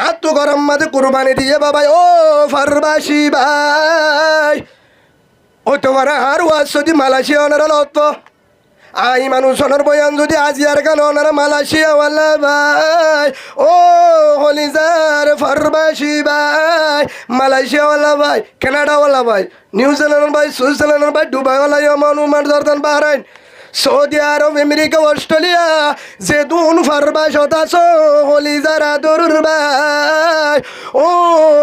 আত্ম গরম মাঝে কুরবানি দিয়ে বাবাই ও ফারবাসি ভাই ও তোমার আর ওয়াজ যদি মালয়েশিয়া ওনারা লত আই মানুষনের বয়ান যদি আজিয়ার গান ওনারা মালয়েশিয়া ওয়ালা ভাই ও হলিজার ফারবাসি ভাই মালয়েশিয়া ওয়ালা ভাই কানাডা ওয়ালা ভাই নিউজিল্যান্ড ভাই সুইজারল্যান্ড ভাই দুবাই ওয়ালা ইমান উমান জর্দান বাহরাইন সৌদি আরব আমেরিকা অস্ট্রেলিয়া যে দুন ফারবাসত আছো হলিজারা দরুর ভাই ও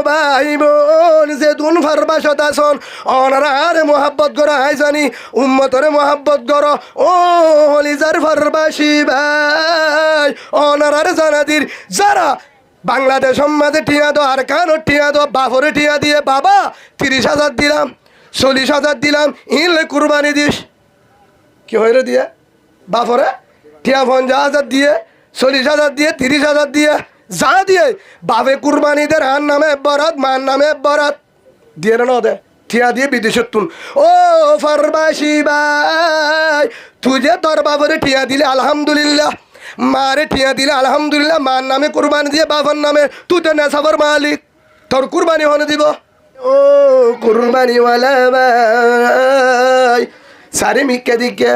ভাই বোন যে দুন ফারবাসত আসন অনারারে মোহাব্বত করো আই জানি উম্মতরে মোহাব্বত করো ও হলিজার ফারবাসি ভাই অনারারে জানাদির যারা বাংলাদেশ মাঝে টিয়া দো আর কানো টিয়া দো বাফরে টিয়া দিয়ে বাবা 30,000 দিলাম 40,000 দিলাম ইনলে কুরবানি দিস কি হয়ে দিয়ে বাপরে টিয়া 50,000 দিয়ে 40,000 দিয়ে 30,000 দিয়ে যা দিয়ে বাপে কুরবানিদের হার নামে বরাত মার নামে বরাত দিয়ে না দে টিয়া দিয়ে বিদেশত তুন ও ফারবাসি ভাই তুই যে তোর বাপরে টিয়া দিলে আলহামদুলিল্লাহ মারে টিয়া দিলে আলহামদুলিল্লাহ মার নামে কুরবানি দিয়ে বাবার নামে তুই তো নেশাবার মালিক তোর কুরবানি হনে দিব ও কুরবানিওয়ালা ভাই সারে মিক্কা দিকে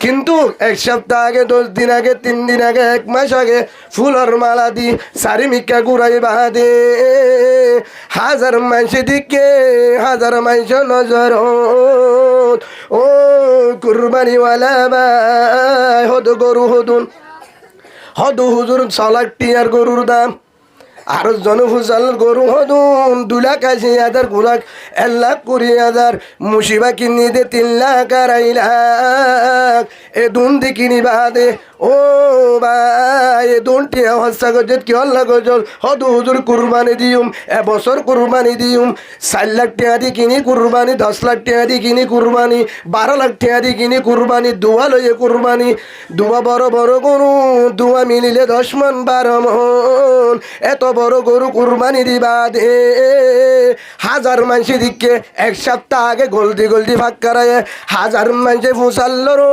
কিন্তু এক সপ্তাহ আগে 10 দিন আগে 3 দিন আগে 1 মাস আগে ফুলর মালা দি সারি মিক্কা ঘুরাই বাদে হাজার মানুষ দিকে হাজার মানুষ নজর ও কুরবানিওয়ালা ভাই হদু গরু হদুন হদু হুজুর 6 লাখ টিয়ার গরুর দাম আর জনফুজাল গরু হদুন 2,80,000 গুলাক 1,20,000 মুসিবা কিনি দে 3,00,000 2.5 লাখ এ দুন দি কিনি বাদে ও ভাই এ দুনটি হস্তা গজত কি আল্লাহ গজল হদু হুজুর কুরবানি দিউম এ বছর কুরবানি দিউম 4 লাখ টাকা দি কিনি কুরবানি 10 লাখ টাকা দি কিনি কুরবানি 12 লাখ টাকা দি কিনি কুরবানি দুয়া লয়ে কুরবানি দুয়া বড় বড় গরু দুয়া মিলিলে 10 মন 12 মন এত বড় গরু কুরবানি দিবা দে হাজার মানুষ দিকে এক সপ্তাহ আগে গলদি ভাগ করায় হাজার মানুষ ফুসাল্লো রো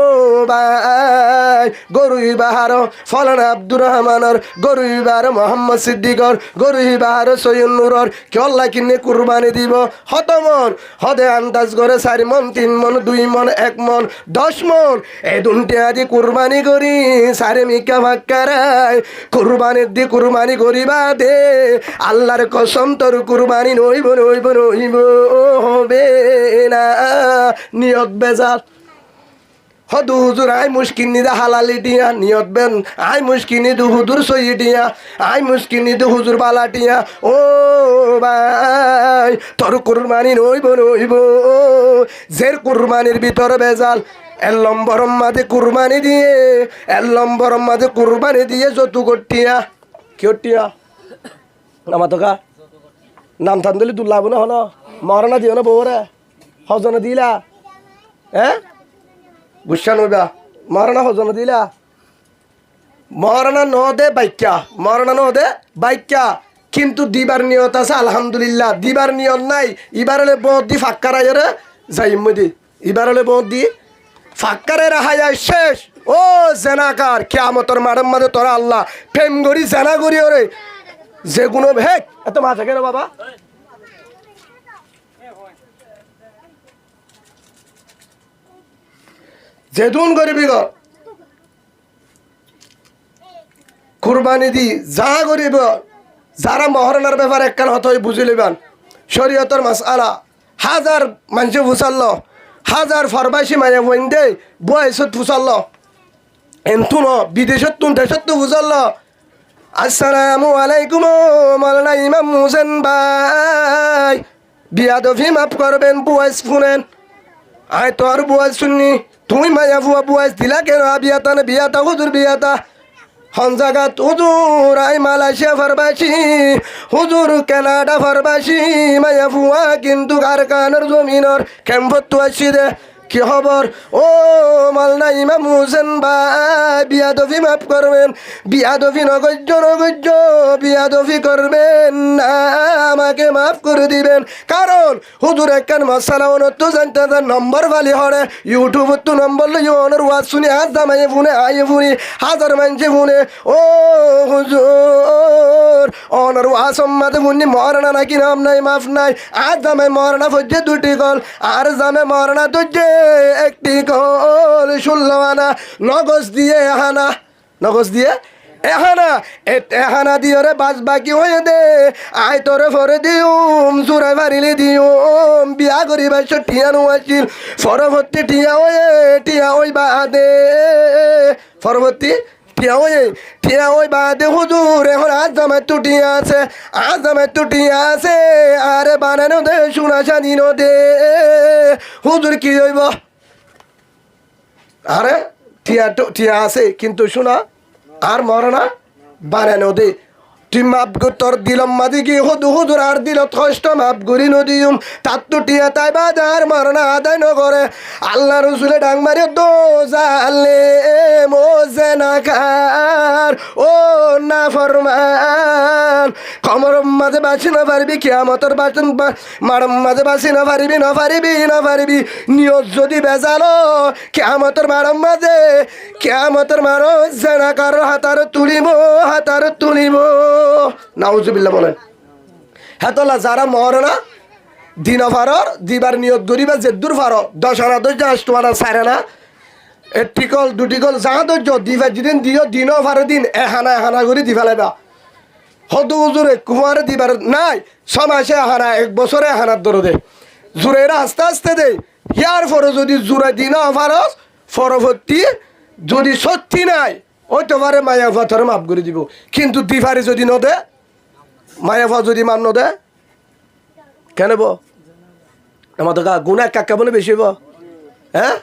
ভাই গরুই বাহার ফলানা আব্দুর রহমানর গরুই বাহার মোহাম্মদ সিদ্দিকর গরুই বাহার সৈয়দ নুরর কেল্লা কিনে কুরবানি দিব হতমন হদে আন্দাজ করে 4 মন 3 মন 2 মন 1 মন 10 মন এই দুনটি আদি কুরবানি করি সারে মিকা ভাগ করায় কুরবানির দি কুরবানি করিবা দে আল্লাহর কসম তোর কুরবানি নইব হবে না নিয়ত বেজাল হদু হুজুর আই মুশকিনি দা হালালি দিয়া নিয়ত বেন আই মুশকিনি দু হুজুর সই দিয়া আই মুশকিনি দু হুজুর বালাটিয়া ও ভাই তোর কুরবানি নইব জের কুরবানির ভিতর বেজাল এলম্বরম মাঝে কুরবানি দিয়ে যত গটিয়া কিয়টিয়া নামাতকা নাম থান দিলি দুল্লাব না হন মরনা দিও না বউরে হজনা দিলা হ্যাঁ বুঝছা নইবা মরনা হজনা দিলা মরনা ন দে বাইক্যা কিন্তু দিবার নিয়ত আছে আলহামদুলিল্লাহ দিবার নিয়ত নাই ইবারলে বদ দি ফাক্কারা রে যাইম দি ইবারলে বদ দি ফাক্কারে রাহাই শেষ ও জেনাকার কিয়ামতের মাঠের মাঝে তোরা আল্লাহ প্রেম করি জেনা করি ওরে যে গুণ হেক এত মাথা কেন বাবা যেদুন করিবি গ কুরবানি দি যা করিব যারা মহরণের ব্যাপার একখান হতই বুঝি লিবান শরীয়তের মাসআলা হাজার মানুষ ফুসাল্ল হাজার ফরবাসী মায়া বইন্দে বয়সত ফুসাল্ল এমতুন বিদেশত তুন দেশত তো ফুসাল্ল আসসালামু আলাইকুম মাওলানা ইমাম মুহসেন ভাই বিয়াদফি মাফ করবেন বুয়াইস শুনেন আয় তোর বুয়াইস শুননি তুই মায়া ফুয়া বুয়াইস দিলা কেন বিয়াতা হুজুর বিয়াতা হনজাগাত হুজুর আই মালয়েশিয়া ফারবাসি হুজুর কানাডা ফারবাসি মায়া ফুয়া কিন্তু কারখানার জমিনর ক্যাম্পত তো আসি দে কি খবর ও মাওলানা ইমাম মুহসেন ভাই বিয়াদফি মাফ করবেন বিয়াদফি নগজ্য বিয়াদফি করবেন না আমাকে মাফ করে দিবেন কারণ হুজুর একখান মশালা অনত্য জানতে নম্বর ফালি হরে ইউটিউব তো নম্বর লই অনর ওয়াজ শুনি হাত দামাই ফোনে আই ফোনি হাজার মানুষে ফোনে ও হুজুর অনার আসম্মাতে মুন্নি মরনা নাকি নাম নাই মাফ নাই আর জামে মরনা ফজ্জে দুটি কল আর জামে মরনা তুজে একটি কল 16 আনা নগজ দিয়ে হানা নগজ দিয়ে এহানা এহানা দিও রে বাস বাকি হয়ে দে আয় তোরে ফরে দিউম চুরাই মারিলে দিউম বিয়া করিবার টিয়া নোয়াছিল পরবর্তী টিয়া ওই বাদে পরবর্তী টিয়া ওই বাদে হুজুর এখন আজামের টুটিয়া আছে আরে বানানো দে শোনা স্বাধীন দে হুজুর কি হইব আরে টিয়া আছে কিন্তু শোনা আর মরনা বানানো দে তুই মাপ তোর দিলম মাদি কি হুদুর আর দিল কষ্ট মাপ করি নদিউম তার তো টিয়া তাই বাদ আর মরনা আদায় নগরে আল্লাহ রসুলে ডাং মারি দো জালে মোজে না খার ও না ফরমান কমর মাঝে বাঁচি না পারবি কিয়ামতর বাচন মারম মাঝে বাঁচি না পারিবি নিয়ত যদি বেজালো কিয়ামতর মারম মাঝে কিয়ামতর মারো জেনা কার হাতার তুলিব নাউজুবিল্লাহ বলেন হেতলা যারা মরে না দিন ফারর দিবার নিয়ত করিবা জেদ্দুর ফারো 10 আনা 10 তোমার সারে না একটি কল দুটি কল যা ধৈর্য দিবা যেদিন দিও দিনও ফারো দিন এহানা করে দি ফেলাইবা হদু হুজুরে কুমারে দিবার নাই 6 মাসে এহানা 1 বছরে এহানার দর দে জুরেরা আস্তে দে ইয়ার পরে যদি জুরে দিন ফারস পরবর্তী যদি সত্যি নাই ওই তোমারে মায়া ফাথর মাফ করে দিব কিন্তু দিফারে যদি ন দে মায়া ফা যদি মান ন দে কেন বো আমাদের গুণা কাকা বলে বেশি হইব হ্যাঁ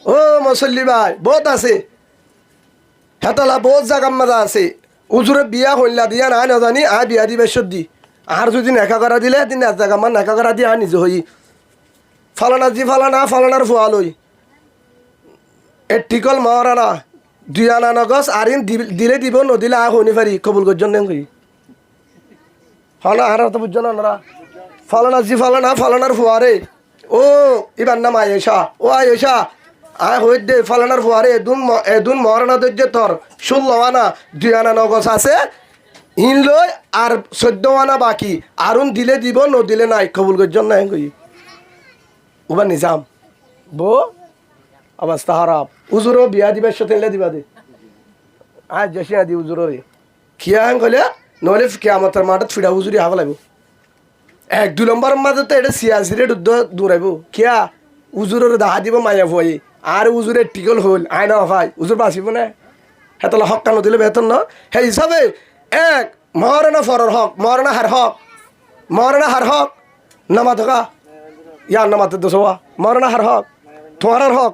ও মুসল্লি ভাই বহুত আছে হেতলা বহুত জাগার মাঝে আছে উজুরে বিয়া হইলা দিয়া না জানি আ বিয়া দিবে সর্দি আর যদি নেখা করা দিলে দিন এক জায়গা আমার নেখা করা দিয়ে নিজে হই ফালানার ফুয়াল হই এর টিকল মহারানা 2 আনা নগজ আর দিলে দিব নদিলে আ হইনি পারি কবুল করজন নেন কই আর তো বুঝছো না ফালানার ফুয়ারে ও এবার নাম আয়েশা ও আয়েশা আয় হই দে ফালানার ফুয়ারে এদুন মহারানা দৈর্য তোর 16 আনা 2 আনা নগজ আছে ইন লই আর 14 আনা বাকি আরুন দিলে দিব নদিলে নাই কবুল করজন নাই কই ওবা নিজাম বো অবস্থা খারাপ উজুরও বিয়া দিবার সাথে দিবা দে আজ যাসি আদি উজুরে খিয়া কইলে নহলে কিয়ামতের মাঠত ফিরা উজুরি হাব লাগব 1-2 নম্বর মাঝে তো এটা সিয়াসিরে দূরাইব কিয়া উজুরের দাহা দিব মায়া ভয় আর উজুরে টিকল হল আয় না ভাই উজুর বাঁচিব না হেতলা হক কানো দিলে বেতন ন সেই হিসাবে এক মহারণা ফরর হক মহারণা হার হক নামা থকা ইয়ার নামাতে দোসবা মহারণা হার হক তোমার হক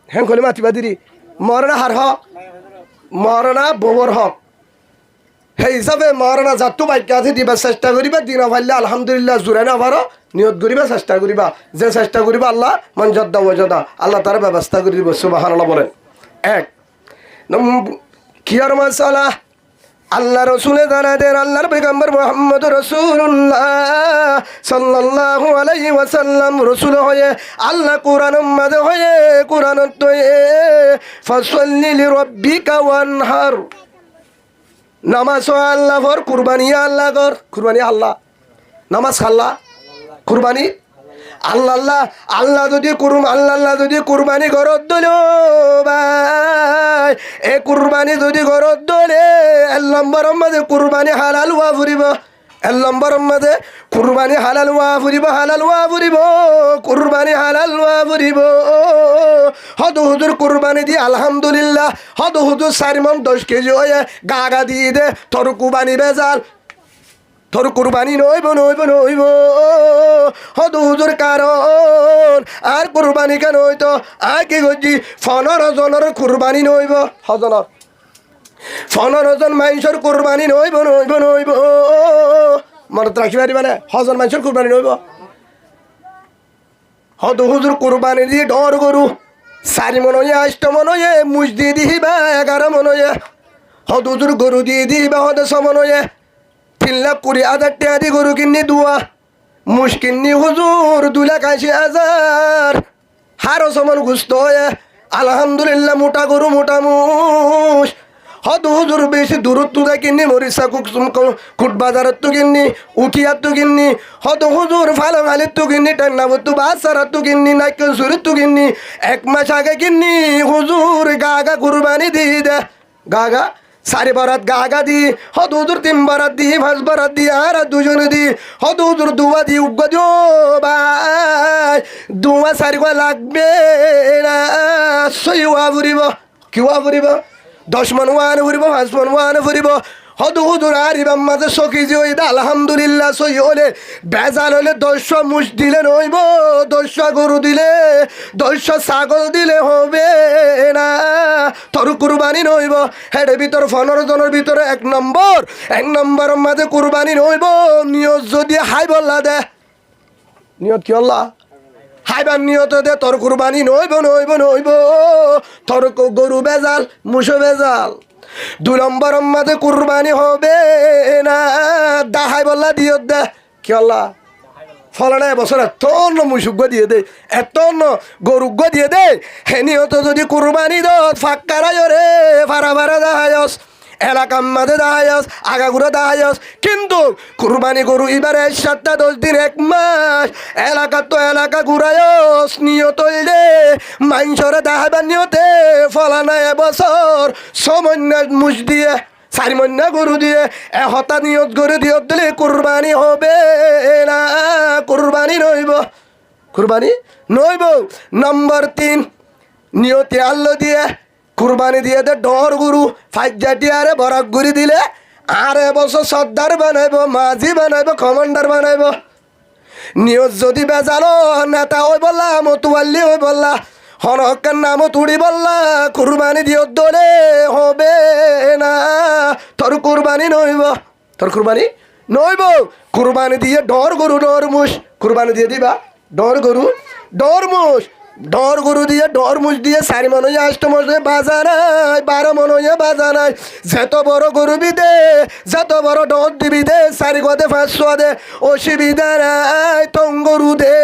হ্যাঁ কলি মাতিবা দিরি মহারণা হার হক মহারণা বোবর হক সেই হিসাবে মহারণা যাত্তু বাক্য আছে দিবার চেষ্টা করিবা দিন ভাল্লে আলহামদুলিল্লাহ জোরে না পারো নিয়ত করিবা চেষ্টা করিবা যে চেষ্টা করিবা আল্লাহ মঞ্জদা ওয়াজদা আল্লাহ তার ব্যবস্থা করে দিব সুবহানাল্লাহ বলেন এক কিয়ার মাসালা আল্লাহ রসুলে জানা দেন আল্লাহর পয়গম্বর মুহাম্মদ রাসূলুল্লাহ সাল্লাল্লাহু আলাইহি ওয়াসাল্লাম রাসূল হয়ে আল্লাহ কোরআনের মাঝে হয়ে কোরআনত হয়ে ফাসাল্লি লিরাব্বিকা ওয়ানহার নামাজ আল্লাহ ফর কুরবানি আল্লাহ কর কুরবানি আল্লাহ নামাজ আল্লাহ কুরবানি আল্লাহ যদি কুরবানি ঘরত দিল ভাই এ কুরবানি যদি ঘরত দিলে 1 নম্বরের মাঝে কুরবানি হালাল হওয়া ফুরিব 1 নম্বরের মাঝে কুরবানি হালাল হওয়া ফুরিব কুরবানি হালাল হওয়া ফুরিব হদ হুজুর কুরবানি দি আলহামদুলিল্লাহ হদ হুজুর 4 মণ 10 কেজি হয়ে গা দিয়ে দে তোর কুরবানি বেজাল তোর কুরবানি নইব হদ হুজুর কারণ আর কুরবানি কেন হইতো আর কি করছি 15 জনের কুরবানি নইব হজনের 15 জন মানুষের কুরবানি নইব মনত রাখি পারিবা না হজন মানুষের কুরবানি নইব হদ হুজুর কুরবানি দিয়ে ডর গরু 4 মণ হয়ে 8 মণ হয়ে মুজ দিয়ে দিবা 11 মণ হয়ে হদ হুজুর গরু দিয়ে দিবা হদ 6 মণ হয়ে 3,20,000 টাকা দিয়ে গরু কিনি দুয়া মুশ কিনি হুজুর 2,80,000 হারো সমান গুস্ত হয়ে আলহামদুলিল্লাহ মোটা গরু মোটা মুশ হদ হুজুর বেশি দূরত্ব দেয় কিনি মরিচা কুট বাজারের তো কিনি উঠিয়ার তো কিনি হদ হুজুর ফালং আলির তো কিনি টান্নাবতু বাসারার তো কিনি নাইকেল সুরির তো কিনি 1 মাস আগে কিনি হুজুর গাগা কুরবানি দিয়ে দে গাগা 4 বারাত গাগা দি হদ হুজুর 3 বারাত দি 5 বারাত দি আর 2 জন দি হদ হুজুর দুয়া দি উগ্গ দিও ভাই দুয়া 4 গো লাগবে না সইওয়া ফুরিব কিওয়া ফুরিব 10 মন ওয়ান ফুরিব 5 মন ওয়ান ফুরিব হদ হুজুর আরিবাম মাঝে সখী যে ওই আলহামদুলিল্লাহ সই হলে বেজাল হলে 200 মুষ দিলে নইব 200 গরু দিলে 200 ছাগল দিলে হবে না তোর কুরবানি নইব হেডে ভিতর 15 জনের ভিতরে 1 নম্বর মাঝে কুরবানি নইব নিয়ত যদি হাই বললা দে নিয়ত কি আল্লাহ হাইবার নিয়ত দে তোর কুরবানি নইব তোর গরু বেজাল মুসো বেজাল 2 নম্বর মাঝে কুরবানি হবে না দাহাই বললা দিও দে কি আল্লাহ ফলানা বছর এত মুসুগ্য দিয়ে দে এত গরুগ্য দিয়ে দে হেনিয়ত যদি কুরবানি দ ফাঁকারাই রে ফারা ফারা দাহায়স এলাকার মাঝে দাহায়স আগাগুড়া দাহায়স কিন্তু কুরবানি গরু এবারে 7-10 দিন 1 মাস এলাকা ঘুরায়স নিয়ত রে মাইনসরে দাহাবার নিয়তে ফলানা এবছর 6 মহিনা মুষ দিয়ে 4 মহিনা গরু দিয়ে হতা নিয়ত করে দিয়ত দিলে কুরবানি হবে না কুরবানি নইব নম্বর 3 নিয়তে আল্লো দিয়ে কুরবানি দিয়ে দে ডর গরু 5 জাটিয়ারে বরাক গুড়ি দিলে আর এবছর সর্দার বানাইব মাঝি বানাইব কমান্ডার বানাইব নিয়ত যদি বেজালো নেতা ওই বললা মতুয়াল্লি ওই বললা হনকার নামও তুড়ি বললা কুরবানি দিও দলে হবে না তোর কুরবানি নইব কুরবানি দিয়ে ডর গরু ডর মুষ কুরবানি দিয়ে দিবা ডর গরু ডর গরু দিয়ে ডর মুষ দিয়ে 4 মন 8 মন বাজা নাই 12 মন বাজা নাই যত বড় গরু বিদে যত বড় ডর দিবি দে 4 গদে 500 দে অসুবিধা নাই তং গরু দে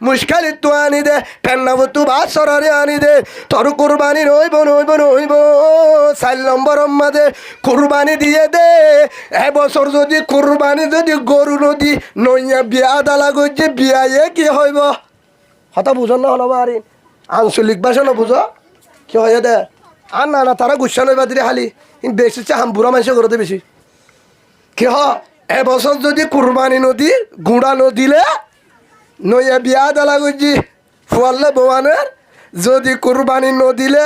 মুশকালি তো আনি দে পেন্নাবতু বাসরে আনি দে তোর কুরবানি নইব 4 নম্বর মাঝে কুরবানি দিয়ে দে এবছর যদি কুরবানি যদি গরু নদী নইয়া বিয়া দালা গজে বিয়ায়ে কি হইব হতা বুঝো না হলো আরে আঞ্চলিক ভাষা না বুঝো কি হয় দে আর না তারা গুসা নইবা দিলে খালি বেশি হামপুরা মানুষ করতে বেশি কি হ এবছর যদি কুরবানি নদী গুঁড়া নদিলে নইয়া বিয়া দালা গজি ফুয়াল্লে বওয়ানের যদি কুরবানি নদিলে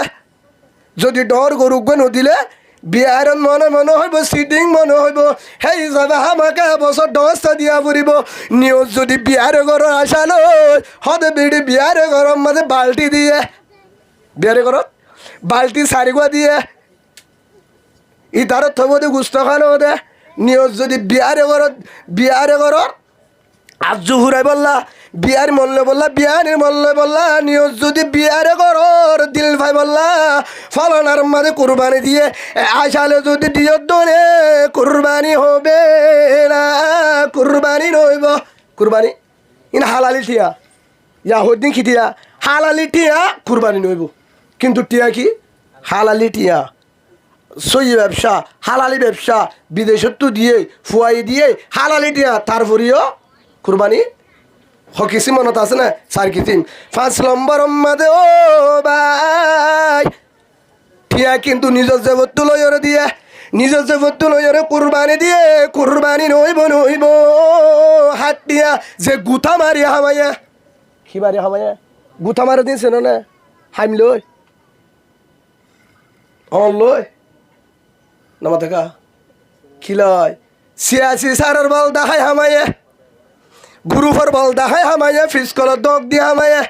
যদি ডর গরুকে নদিলে বিয়ার মনে হইব সিটিং মনে হইব সেই হিসাবে আমাকে এবছর 10টা দিয়া পড়িব নিউজ যদি বিয়ারে ঘর আসা লই হতে বিড়ি বিয়ারে ঘরের মাঝে বাল্টি দিয়ে বিয়ারে ঘরত বাল্টি 4 গুয়া দিয়ে ইতারত থব দে গুস্ত খানো দে নিউজ যদি বিয়ারে ঘরত আজু ঘুরাই বললা বিয়ার মল্লে বললা বিয়ানের মল্লে বললা নিউজ যদি বিয়ারে ঘরর দিল ভাই বললা ফলনার মাঝে কুরবানি দিয়ে আসালে যদি দিও দনে কুরবানি হবে না কুরবানি নইব কুরবানি ইন হালালি টিয়া ইয়া হদিন খিটিয়া হালালি টিয়া কুরবানি নইব কিন্তু টিয়া কি হালালি টিয়া সই ব্যবসা হালালি ব্যবসা বিদেশত্ব দিয়ে ফুয়াই দিয়ে হালালি টিয়া তারপরেও কুরবানি হকিসি মনত আছে না 4 কিসিম 5 নম্বর মাঝে ও ভাই টিয়া কিন্তু নিজের জগৎ লয়রে দিয়ে নিজের জগৎ লয়রে কুরবানি দিয়ে কুরবানি নইব হাত দিয়া যে গুথা মারি হামায়া কি মারি হামায়া গুথা মারি দিছে না হাইম লই লই নামা দেখা খিলয় 86 সারের বল দেখায় হামায়া গুরুফর বল দেখায় হামায়া ফিসকলের দগ দিয়ে হামায়া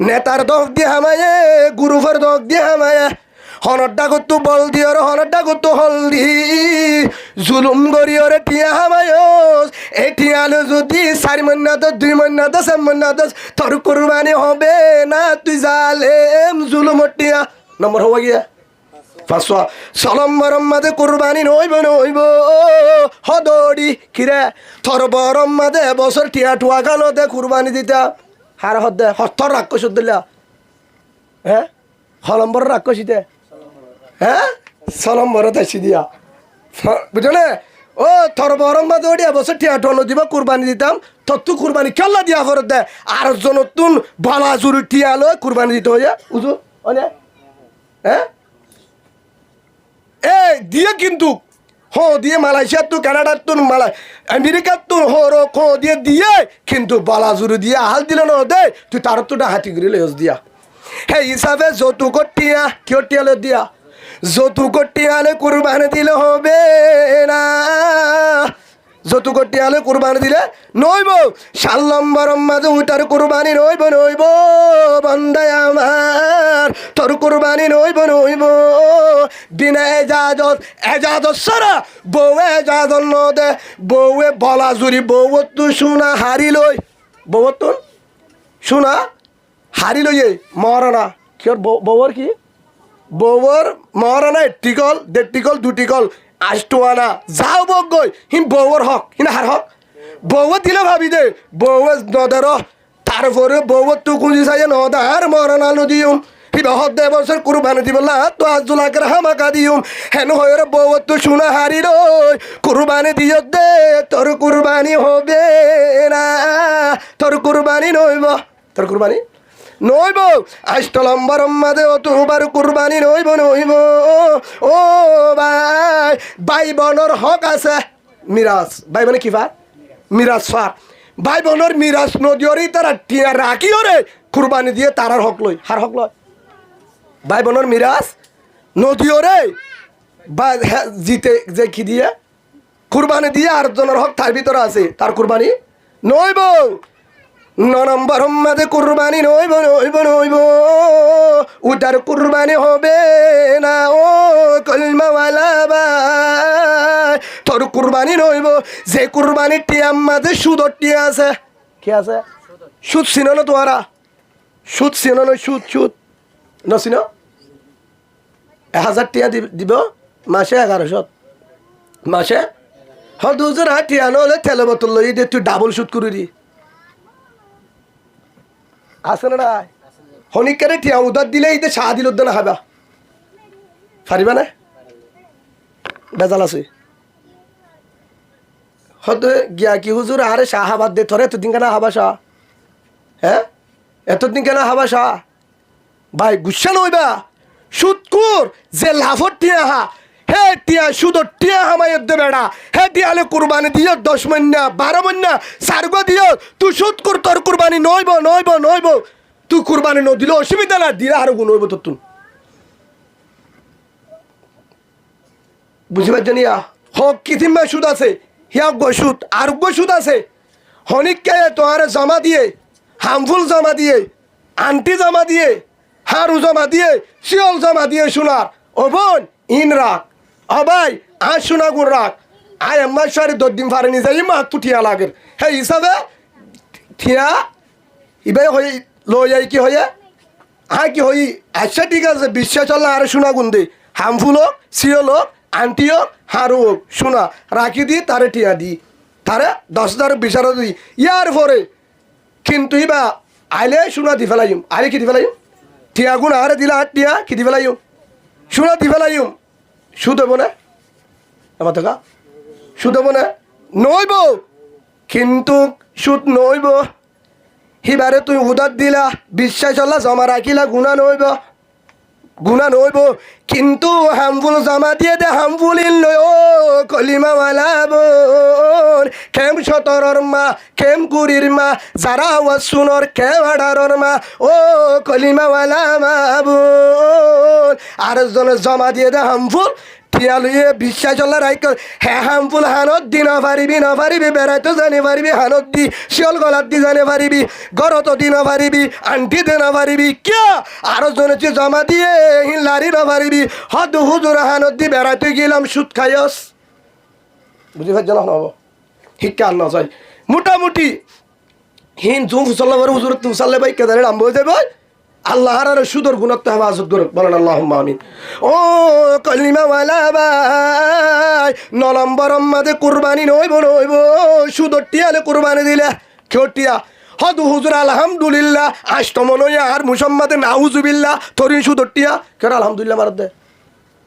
নেতার দগ দিয়ে হামায়া গুরুফর দগ দিয়ে হামায়া হনরটা করতো বল দিয়র হনরটা করতো হলদি জুলুম গরিয়রে টিয়া হামায়স এই টিয়ালো যদি 4 মহিনা 2 মহিনা 4 মহিনা তোর কুরবানি হবে না তুই জালেম জুলুম টিয়া নম্বর হওয়া গিয়া 500 নম্বর মাঝে কুরবানি নইব হদড়ি কিরে তোর বরম মাঝে বছর টিয়া টুয়া গালো দে কুরবানি দিতা হার হদে হস্তর রাক্ষস দিলা হ্যাঁ নম্বর রাক্ষসিতে হ্যাঁ চলম বড় তাইছি দিয়া বুঝলে ও থর বরম বাদে ওটি এবছর টিয়া টন দিব কুরবানি দিতাম তত্তু কুরবানি কেল্লা দিয়া ফরত দেয় আর নতুন বালা জুড়ি টিয়া লয় কুরবানি দিতে হয়ে বুঝো হ্যাঁ এ দিয়ে কিন্তু হো দিয়ে মালয়েশিয়ার তো কানাডার তো আমেরিকার তো হো খো দিয়ে কিন্তু বালা জুড়ি দিয়ে হাল দিল না দে তুই তার তো হাতি করে লেস দিয়া সেই হিসাবে যৌতুক টিয়া কেউ টিয়া লে দিয়া যৌতুক টিয়ালে কুরবানি দিলে হবে না যৌতুক টিয়ালে কুরবানি দিলে নইব সাল্লম্বরম মাঝে উইটার কুরবানি নইব বন্দায় আমার তোর কুরবানি নইব বিনা এজাজত সারা বউ এজাজত ন দে বউয়ে বলা জুড়ি বউ তু শুনা হারি লই বউ তুন শুনা হারি লইয়ে মহারানা কি বউর কি বউর মহারানা টিকল 1.5 টিকল 2 টিকল 8 টোয়ানা যাও বক গই হিম বউর হক হিনা হার হক বউ দিলে ভাবি দে বউ নদার তারপরে বউ তু কুঁজি চাই নদার মহারানা নদিউম হিবা হদ দে বছর কুরবানি দিবলা তো আজ জুলাকের হামাকা দিউম হেন হয়ে বউ তু শুনা হারি রই কুরবানি দিও দে তোর কুরবানি হবে না তোর কুরবানি নইব তোর কুরবানি নইব আষ্টলম্বরম মাদে ও তোবার কুরবানি নইব ও ভাই বোনের হক আছে মিরাজ ভাই মানে কি ফা মিরাজ ফা ভাই বোনের মিরাজ নদীরই তারা টিয়া রাখি ওরে কুরবানি দিয়ে তারার হক লই হার হক লয় ভাই বোনের মিরাজ নদী ওরে বা জিতে যে কি দিয়ে কুরবানি দিয়ে আর জনের হক তার ভিতরে আছে তার কুরবানি নইব 9 নম্বর মাঝে কুরবানি নইব উটার কুরবানি হবে না ও কলমাওয়ালা ভাই তোর কুরবানি নইব যে কুরবানি টিয়াম মাঝে সুদর টিয়া আছে কি আছে সুদ চিনো না তোরা সুদ চিনো না সুদ নচিন 1000 টিয়া দিব মাসে 1100 মাসে 2000 টিয়া নহলে তেলে বোতল লই দে তুই ডাবল সুদ করে দি আছে না হনিকারে টিয়া উদার দিলে এই শাহ দিল না হাবা পারিবা না বেজাল আছে হয়তো গিয়া কি হুজুর আরে শাহাবাদ দে থরে এতদিন কেন হাবা শাহ হ্যাঁ এতদিন কেন হাবা শাহ ভাই গুসা নইবা সুদকুর যে লাভর টিয়া হা হে টিয়া সুদর টিয়া হামাই দে বেড়া হে টিয়ালে কুরবানি দিও 10 মহিনা 12 মহিনা সারগো দিও তুই সুদকুর তোর কুরবানি নইব তুই কুরবানি ন দিলে অসুবিধা না দিলে আরো গুণ হইব তোর তুন বুঝিবার জানিয়া হক কিতিমা সুদ আছে হিয়া সুদ আরোগ্য সুদ আছে হনিককে তোমারে জমা দিয়ে হামফুল জমা দিয়ে আন্টি জমা দিয়ে হারু জমা দিয়ে শিয়ল জমা দিয়ে শোনার ও বোন ইন রাখ ভাই আজ শোনা গুণ রাখ আয় আমার সারি 10 দিন ফারে নিয়ে যাই মা তু ঠিয়া লাগের হ্যাঁ হিসাবে ঠিয়া ইবে হই লই যাই কি হয়ে হ্যাঁ কি হই আচ্ছা ঠিক আছে বিশ্বাস চললে আরে শোনা গুণ দে হামফুল হোক শিয়ল হোক আন্টি হোক হারু হোক শোনা রাখি দি তারে টিয়া দি তারে 10,000 20,000 দি ইয়ার পরে কিন্তু ইবা আইলে শোনা দি ফেলাইম আইলে কি দি ফেলাইম টিয়া গুণ আরে দিলা টিয়া কি দি ফেলাইম শোনা দি ফেলাইম সুদ হবো না আমার টাকা সুদ হবো না নইব কিন্তু সুদ নইব হিবারে তুই উদার দিলা বিশ্বাস হল্লা জমা রাখিলা গুণা নইব কিন্তু হামফুল জমা দিয়ে দে হামফুল লই ও কলিমাওয়ালা বোন কেম 17 মা কেম 20 মা যারা ওয়াসুনর কেম 18 মা ও কলিমাওয়ালা মা বোন আর জনে জমা দিয়ে দে হামফুল টিয়া লইয়ে বিশ্বাস হল্লা রাইক হ্যাঁ হামফুল হানত দি নপারিবি বেড়াইতে জানি পারিবি হানত দি শিয়ল গলাত দি জানি পারিবি গরত দি নপারিবি আন্টি দে নপারিবি কিয়া আরো জনে জমা দিয়ে লারি নপারিবি হদ হুজুর হানত দি বেড়াইতে গেলাম সুদ খাইস বুঝি পারছ না হব শিক্ষা আন চাই মোটামুটি হিন জুম ফুসল্লা হুজুর তুসাল্লে ভাই কে জানে নাম যাবে আল্লাহর আর সুদর গুণত্ব হেফাজত করুক বলেন আল্লাহুম্মা আমিন ও কলিমাওয়ালা ভাই 9 নম্বর মাঝে কুরবানি নইব সুদর টিয়ালে কুরবানি দিলে কেউ টিয়া হদ হুজুর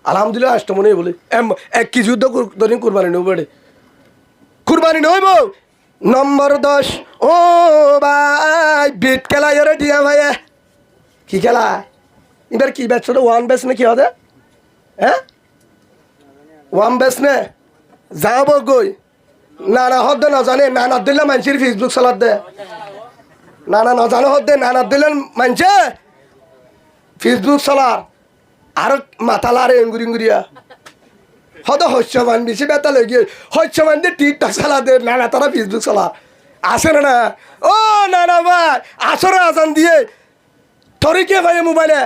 আলহামদুলিল্লাহ অষ্টমনে বলে 1 যুদ্ধ ধরিন কুরবানি নেব বেড়ে কুরবানি নইব নম্বর 10 ও ভাই বিট খেলা এরে দিয়া ভাই কি খেলা এবার কি ব্যাচ ওয়ান ব্যাচ না কি হবে হ্যাঁ ওয়ান ব্যাচ নে যাব গই না না হদ না জানে না না দিলে মানুষের ফেসবুক চালাত দে না না না জানো হদ দে না না দিলে মানুষে ফেসবুক চালার আর মাথা লারে এঙ্গুরিয়া হয়ত শস্যবান বেশি বেতা লেগে শস্যবান দিয়ে টিকটক চালা দে না না তারা ফেসবুক চালা আসে না না ও না না ভাই আসরে আসান দিয়ে তরিকে ভাই মোবাইলে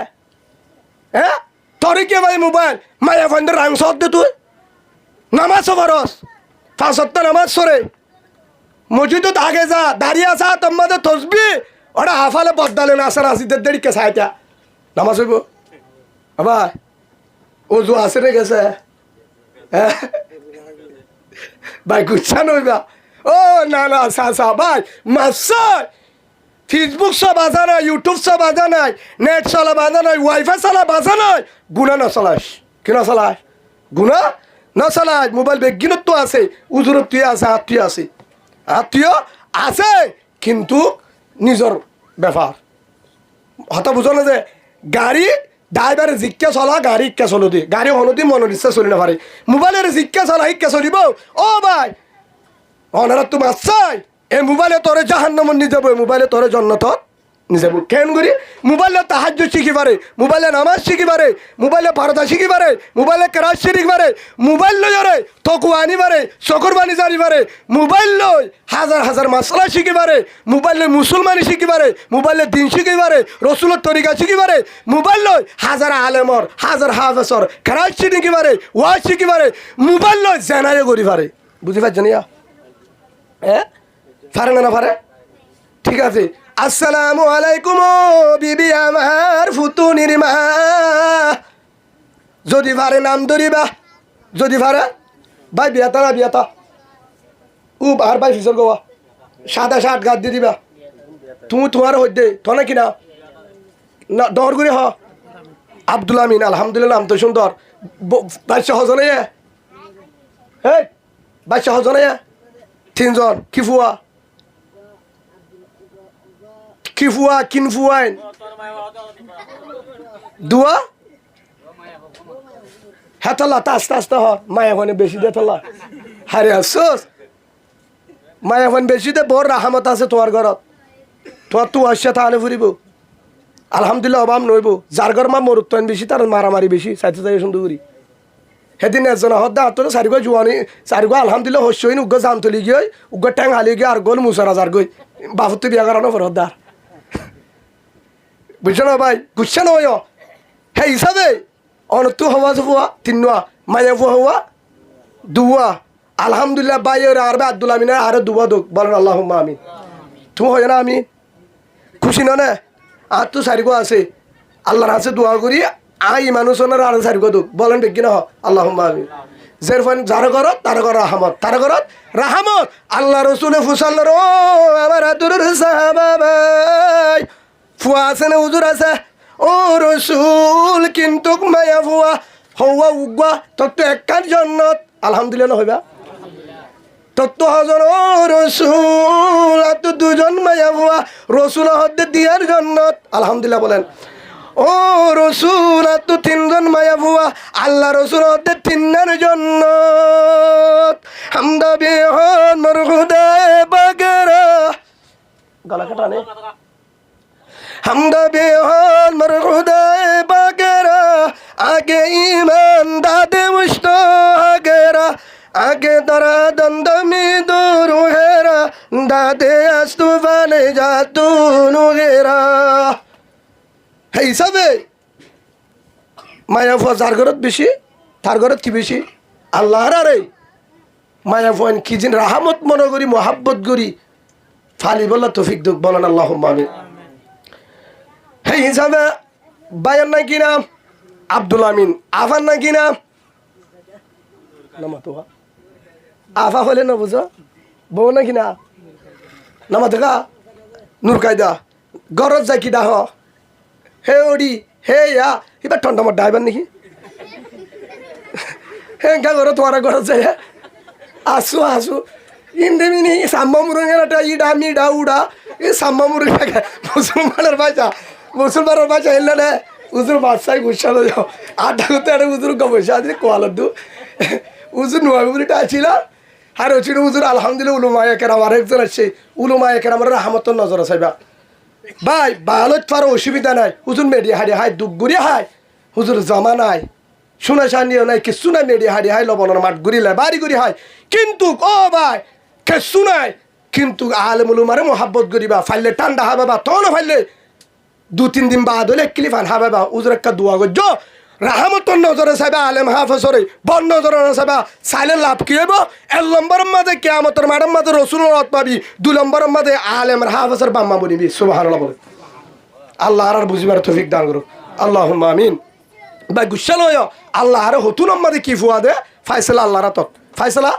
হ্যাঁ তরিকে ভাই মোবাইল মায়া ফান্ডের রাংস দে তুই নামাজ খরচ 5 ওয়াক্ত নামাজ সরে মসজিদত আগে যা দাঁড়িয়ে আসা তোমাদের তসবি ওরা হাফালে বদলালে না আসার আসিদের দেরিকে সাইটা নামাজ হইব আবার ওজু আসে রে গেছে হ্যাঁ ভাই গুচ্ছা নইবা ও না না সা ভাই মাসাই ফেসবুক সব বাজা নাই ইউটিউব সব বাজা নাই নেট চলা বাজা নাই ওয়াইফাই চলা বাজা নাই গুণা নচলাস কি নচলাস গুণা নচলাস মোবাইল বেগিনত তো আছে উজুরত তুই আছে আত্মীয় আছে আত্মীয় আছে কিন্তু নিজের ব্যাপার হতা বুঝো না যে গাড়ি ড্রাইভারে জিজ্ঞা চলা গাড়ি ইক্কা চলো দি গাড়ি হনদি মনের ইচ্ছা চলি না পারে মোবাইলের জিজ্ঞা চলা ইক্কা চলিব ও ভাই অনারা তুমি চাই এই মোবাইলে তোরে জাহান্নামত নিয়ে যাবো মোবাইলে তোরে জন্নতত নিয়ে যাবো কেন করি মোবাইলে তাহাজ্জুদ শিখি পারে মোবাইলে নামাজ শিখি পারে মোবাইলে পর্দা শিখি পারে মোবাইলে কেরাত শিখি পারে মোবাইল লই আরে তকু আনি পারে চকুর বানি জানি পারে মোবাইল লই হাজার হাজার মাসলা শিখি পারে মোবাইলে মুসলমানি শিখি পারে মোবাইলে দিন শিখি পারে রসুলের তরিকা শিখি পারে মোবাইল লই হাজার আলেমর হাজার হাফেজর কেরাত শিখি পারে ওয়াজ শিখি পারে মোবাইল লই জেনারে করি পারে বুঝি পারছেন ইয়া হ্যাঁ পারে না পারে ঠিক আছে আসসালামু আলাইকুম বিবি আমার ফুতুনির মা যদি পারে নাম ধরিবা যদি পারে ভাই বিয়াতা না বিয়াতা ও আর ভাই ফিসর গোয়া সাদা শার্ট গাদ দিয়ে দিবা তুমি তোমার হইতে তো নাকি না না দর করে হ আব্দুল আমিন আলহামদুলিল্লাহ নাম তো সুন্দর বাদশাহ হজনে হ্যাঁ বাদশাহ হজনে 3 জন কিফুয়া কিফুয়া কিনফুয়াইন দুয়া হেতলা আস্তে আস্তে হ মায়া ফোনে বেশি দে তোলা হারে আসছোস মায়া ফোন বেশি দে বড় রাহামত আছে তোমার ঘরত তোমার তু আসছে তাহলে ফুরিব আলহামদুলিল্লাহ অভাব নইব যার ঘর মা মরুত্ব বেশি তার মারামারি বেশি চাইতে চাই সুন্দর করি সেদিন এজন হদ্দা হাতরে চারিগো জোয়ানি চারিগো আলহামদুলিল্লাহ হস্যইন উগ্র জাম তুলি গিয়ে উগ্র ট্যাং হালি গিয়ে আর গোল মুসার হাজার গই বাপুতে বিয়া করানো পর হদ্দার বুঝছো না ভাই বুঝছে না ভাই সেই হিসাবে অনতু হওয়া ফুয়া তিনুয়া মায়া ফুয়া হওয়া দুয়া আলহামদুলিল্লাহ ভাই আর আব্দুল আমিনা আর দুয়া দোক বলেন আল্লাহ আমিন তুমি হয় না আমি খুশি না না আর তো চারিগো আছে আল্লাহর হাতে দোয়া করি আই মানুষের আর চারিগো দোক বলেন বেগি না আল্লাহ আমিন যের ফোন যার ঘরত তার ঘর রাহামত তার ঘরত রাহামত আল্লাহ রসুলে ফুসাল্লার ও আমার আদুর সাহাবা ভাই ফুয়া আছে না হুজুর আছে ও রসুল কিন্তু মায়া ফুয়া হওয়া উগুয়া তোর তো একার জন্নত আলহামদুলিল্লাহ হইবা তোর তো হজন ও রসুল আর তো 2 জন মায়া ফুয়া রসুল হদ্দে দিয়ার জন্নত আলহামদুলিল্লাহ বলেন ও রসুল আর তো 3 জন মায়া ফুয়া আল্লাহ রসুল হদ্দে 3 জন্নত হামদা বিহন মরহুদায় বাগেরা গলা কাটা নে হামদা বেহান মরহুদায় বাগেরা আগে ইমান দাদে মুষ্ট আগেরা আগে তারা দন্দমি দুরুহেরা দাদে আস্তু বানে যাতু নুগেরা এই হিসাবে মায়া ফুয়া যার ঘরত বেশি তার ঘরত কি বেশি আল্লাহর আরে মায়া ফুয়ান কি জিন রাহামত মনে করি মোহাব্বত করি ফালি বললা তৌফিক দুঃখ বলেন আল্লাহ আমিন এই হিসাবে ভাইয়ের নাকি নাম আব্দুল আমিন আফার নাকি নাম আফা হলে না বুঝো বউ নাকি না নামা দেখা নূর কায়দা গরজ যাই কি দাহ হে ওডি হে ইয়া এবার ঠন্ডা মর ড্রাইভার নাকি হেঙ্কা করে তোমার ঘরে যায় আসু আসু ইন্দিমিনি সাম্বা মুরঙ্গের ইডা মিডা উড়া এই সাম্বা মুরঙ্গা মুসলমানের বাচ্চা এলে না উজুর বাচ্চাই গুসালো যাও আড্ডা করতে একটা উজুর গবেষা আছে কোয়ালদু উজুর নোয়াবিটা ছিল আর হচ্ছিল উজুর আলহামদুলিল্লাহ উলুমায় কেরাম আরেকজন আসছে উলুমায় কেরাম রাহমতর নজর আছে ভাই ভালো পারো অসুবিধা নাই হুজুর মেডিয়া হাড়ি হাই দুগুড়ি হাই হুজুর জমা নাই শুনে শানিও নাই কিছু নাই মেডিয়া হাড়ি হাই লবণের মাঠ ঘুরিলে বাড়ি ঘুরি হয় কিন্তু ও ভাই কিছু নাই কিন্তু আলেমুল উমারে মোহাব্বত করিবা ফাইলে ঠান্ডা হবে বা তখন ফাইলে 2-3 দিন বাদ হলে ক্লিফ আন হবে বা উজুর একটা দোয়া করছো রাহমতর নজরে চাইবা আলেম হাফেজরে বন নজরে চাইবা চাইলে লাভ কি হইব 1 নম্বরের মাঝে কিয়ামতের মাঠের মাঝে রসুলের রথ পাবি 2 নম্বরের মাঝে আলেমের হাফেজের বাম্মা বনিবি সুবহানাল্লাহ বলে আল্লাহ আর বুঝিবার তৌফিক দান করুক আল্লাহুম্মা আমিন ভাই গুসাল হয় আল্লাহ আর হতুন মাঝে কি ফুয়া দে ফাইসলা আল্লাহর হাতত ফাইসলা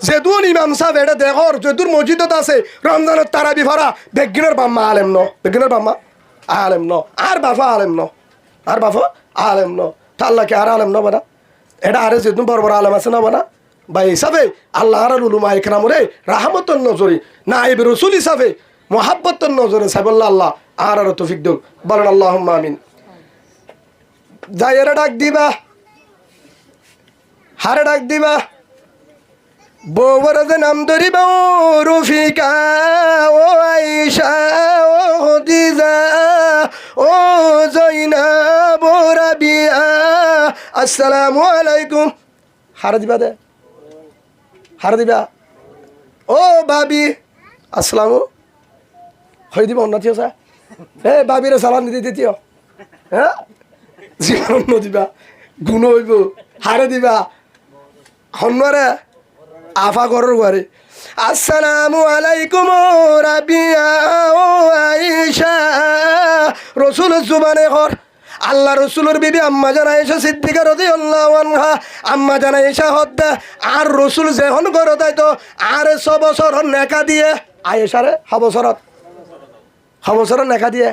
যেদুন ইমাম সাহেব এটা দেখর যেদুর মসজিদত আছে রমজানের তারাবি ভরা বেগিনের বাম্মা আলেম ন বেগিনের বাম্মা আলেম ন আর বাফা আলেম ন আর বাফা আলেম ন তা আল্লাহকে আর আলেম ন বানা এটা আরে যেদুন বড় বড় আলেম আছে না বানা ভাই হিসাবে আল্লাহ আর উলুমা ইকরামরে রাহমতর নজরে নাইব রসুল হিসাবে মোহাব্বতর নজরে সাহেবুল্লাহ আল্লাহ আর তৌফিক দেন বলেন আল্লাহুম্মা আমিন যাইয়েরা ডাক দিবা হারে ডাক দিবা বউর নাম ধরিবা রফিকা ও আয়েশা ও খদিজা ও জয়নাব ও রাবিয়া আসসালামু আলাইকুম হারে দিবা দে হারে দিবা ও ভাবি আসসালামু হয়ে দিবা উন্নতি আছে ভাবিরে সালাম দিতে দিতিও হ্যাঁ জীবন দিবা গুণ হইব হারে দিবা হন্যরে আফা করর ঘরে আসসালামু আলাইকুম রাবিয়া ও আয়েশা রসুল জুবানে কর আল্লাহ রসুলের বিবি আম্মা জান আয়েশা সিদ্দিকা রাদিয়াল্লাহু আনহা আম্মা জান আয়েশা হদ্দা আর রসুল যখন করে তাই তো আর 6 বছর নেকা দিয়ে আয়েশারে হবছর নেকা দিয়ে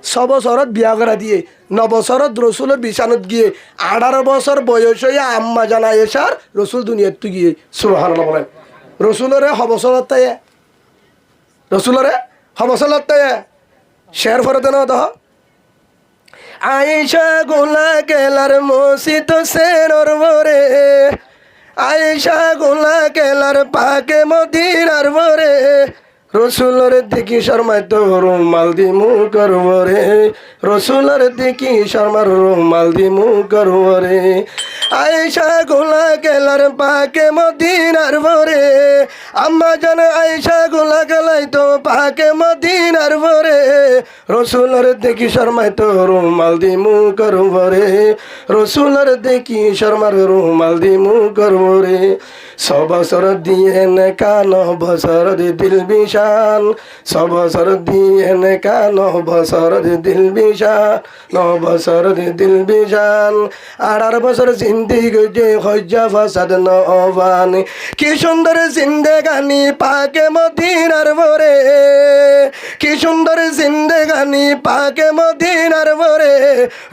6 বছরত বিয়া করা দিয়ে 9 বছরত রসুলের বিছানত গিয়ে 18 বছর বয়স হইয়া আম্মা জান আয়েশার রসুল দুনিয়াত তো গিয়ে সুবহানাল্লাহ বলেন রসুলরে হবছরত তাই রসুলরে হবছরত তাই শের ফরতে না দহ আয়েশা গোলা কেলার মসজিদ সেনর ভরে আয়েশা গোলা কেলার পাকে মদিনার ভরে রসুলের দেখি শর্মায় তো রুমাল দি মুখ করবরে রসুলের দেখি শর্মার রুমাল দি মুখ করবরে আয়েশা গোলা কেলার পাকে মদিনার ভরে আম্মা জান আয়েশা গোলা কেলাই তো পাকে মদিনার ভরে রসুলের দেখি শর্মায় তো রুমাল দি মুখ করবরে রসুলের দেখি শর্মার রুমাল দি মুখ করবরে 100 বছর দিয়ে নেকা 9 বছর দিল বিশাল 100 বছর দিয়ে নেকা 9 বছর দিল বিশাল 9 বছর দিল বিশাল 18 বছর জিন্দিগি যে হজ্জা ফাসাদ নবান কি সুন্দর জিন্দেগানি পাকে মদিনার ভরে কি সুন্দর জিন্দেগানি পাকে মদিনার ভরে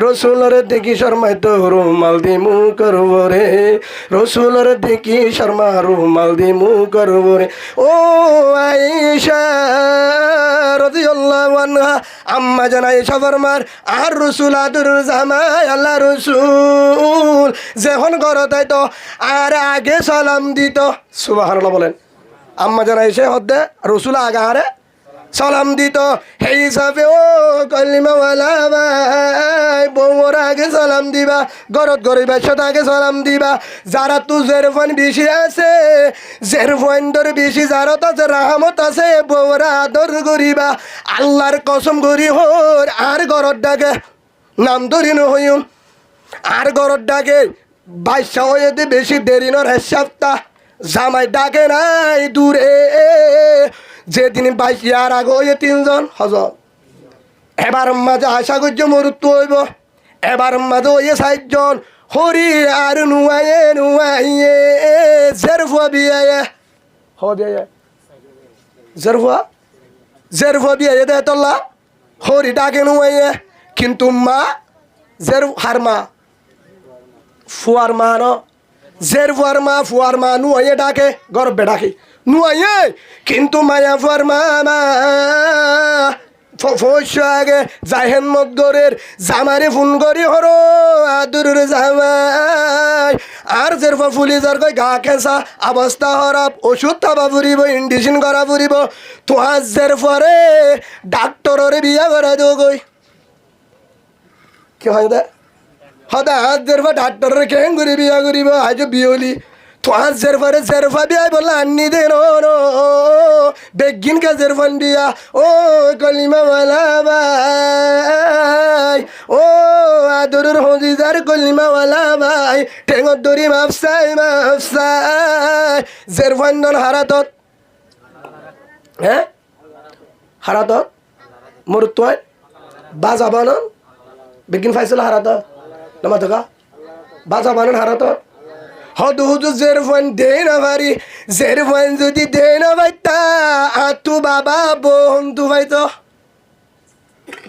রসুলের দেখি শর্মায় তো রুমাল দি মুখ করবরে রসুলের দেখি শর্মা রুমাল দি মুখ করবরে ও আয়েশা রাদিয়াল্লাহু আনহা আম্মা জান আয়েশা ফরমার আর রসুল আদুর জামাই আল্লাহ রসুল যখন ঘরে তাই তো আর আগে সালাম দিত সুবহানাল্লাহ বলেন আম্মা জান আয়েশা হদ্দে রসুল আগে আরে সালাম দিত হে হিসাবে ও কলিমাওয়ালা ভাই বউর আগে সালাম দিবা গরত গরিবের সাথে আগে সালাম দিবা যারা তু জেরফান বেশি আছে জেরফানদের বেশি যারা তাতে রাহমত আছে বউর আদর করিবা আল্লাহর কসম করি হোর আর গরত ডাকে নাম ধরি নহইম আর গরত ডাকে 22 হয়ে বেশি দেরি নর সপ্তাহ জামাই ডাকে নাই দূরে যেদিন 22 ইয়ার আগে হয়ে 3 জন হজন এবার মাঝে আশা করছে মরুত্ব হইব এবার মাঝে হয়ে 60 জন হরি আর নুয়াইয়ে জেরফা বিয়ে হবে জেরফা বিয়ে দে তোল্লা হরি ডাকে নুয়াইয়ে কিন্তু মা জের হার মা ফুয়ার মা ন জের ফুয়ার মা নুয়াইয়ে ডাকে গর্বে ডাকে নুয়াইয়ে কিন্তু মায়া ফুয়ার মা আগে জাহেন মদগরের জামারে ফোন করি হরো আদুর জামাই আর জেরফা ফুলি যার কই গা খেসা অবস্থা হরাপ ওষুধ খাবা ফুরিব ইন্ডিশন করা ফুরিব তো আজ জেরফারে ডাক্তরের বিয়া করা দেব কই কি হয় দে হদা আজ জেরফা ডাক্তরের কেন করে বিয়া করিব আজ বিয়লি তো আজ জেরফা বিয়া বললা আন্নি দে নো বেগিন কা জেরফান বিয়া ও কলিমা ওয়ালা ভাই ও আদরের হজিজার কলিমা ওয়ালা ভাই ঠেঙত দরি মাফসাই জেরফান দন হারাতত হ্যাঁ হারাতত মরুত্বয় বাজাবানন বেগিন ফাইসল হারাতত নামা থাকা বাজাবানন হারাতত হদু হুজু জেরফান দে না ভারি জেরফান যদি দে না ভাইতা আতু বাবা বন্ধু ভাইতো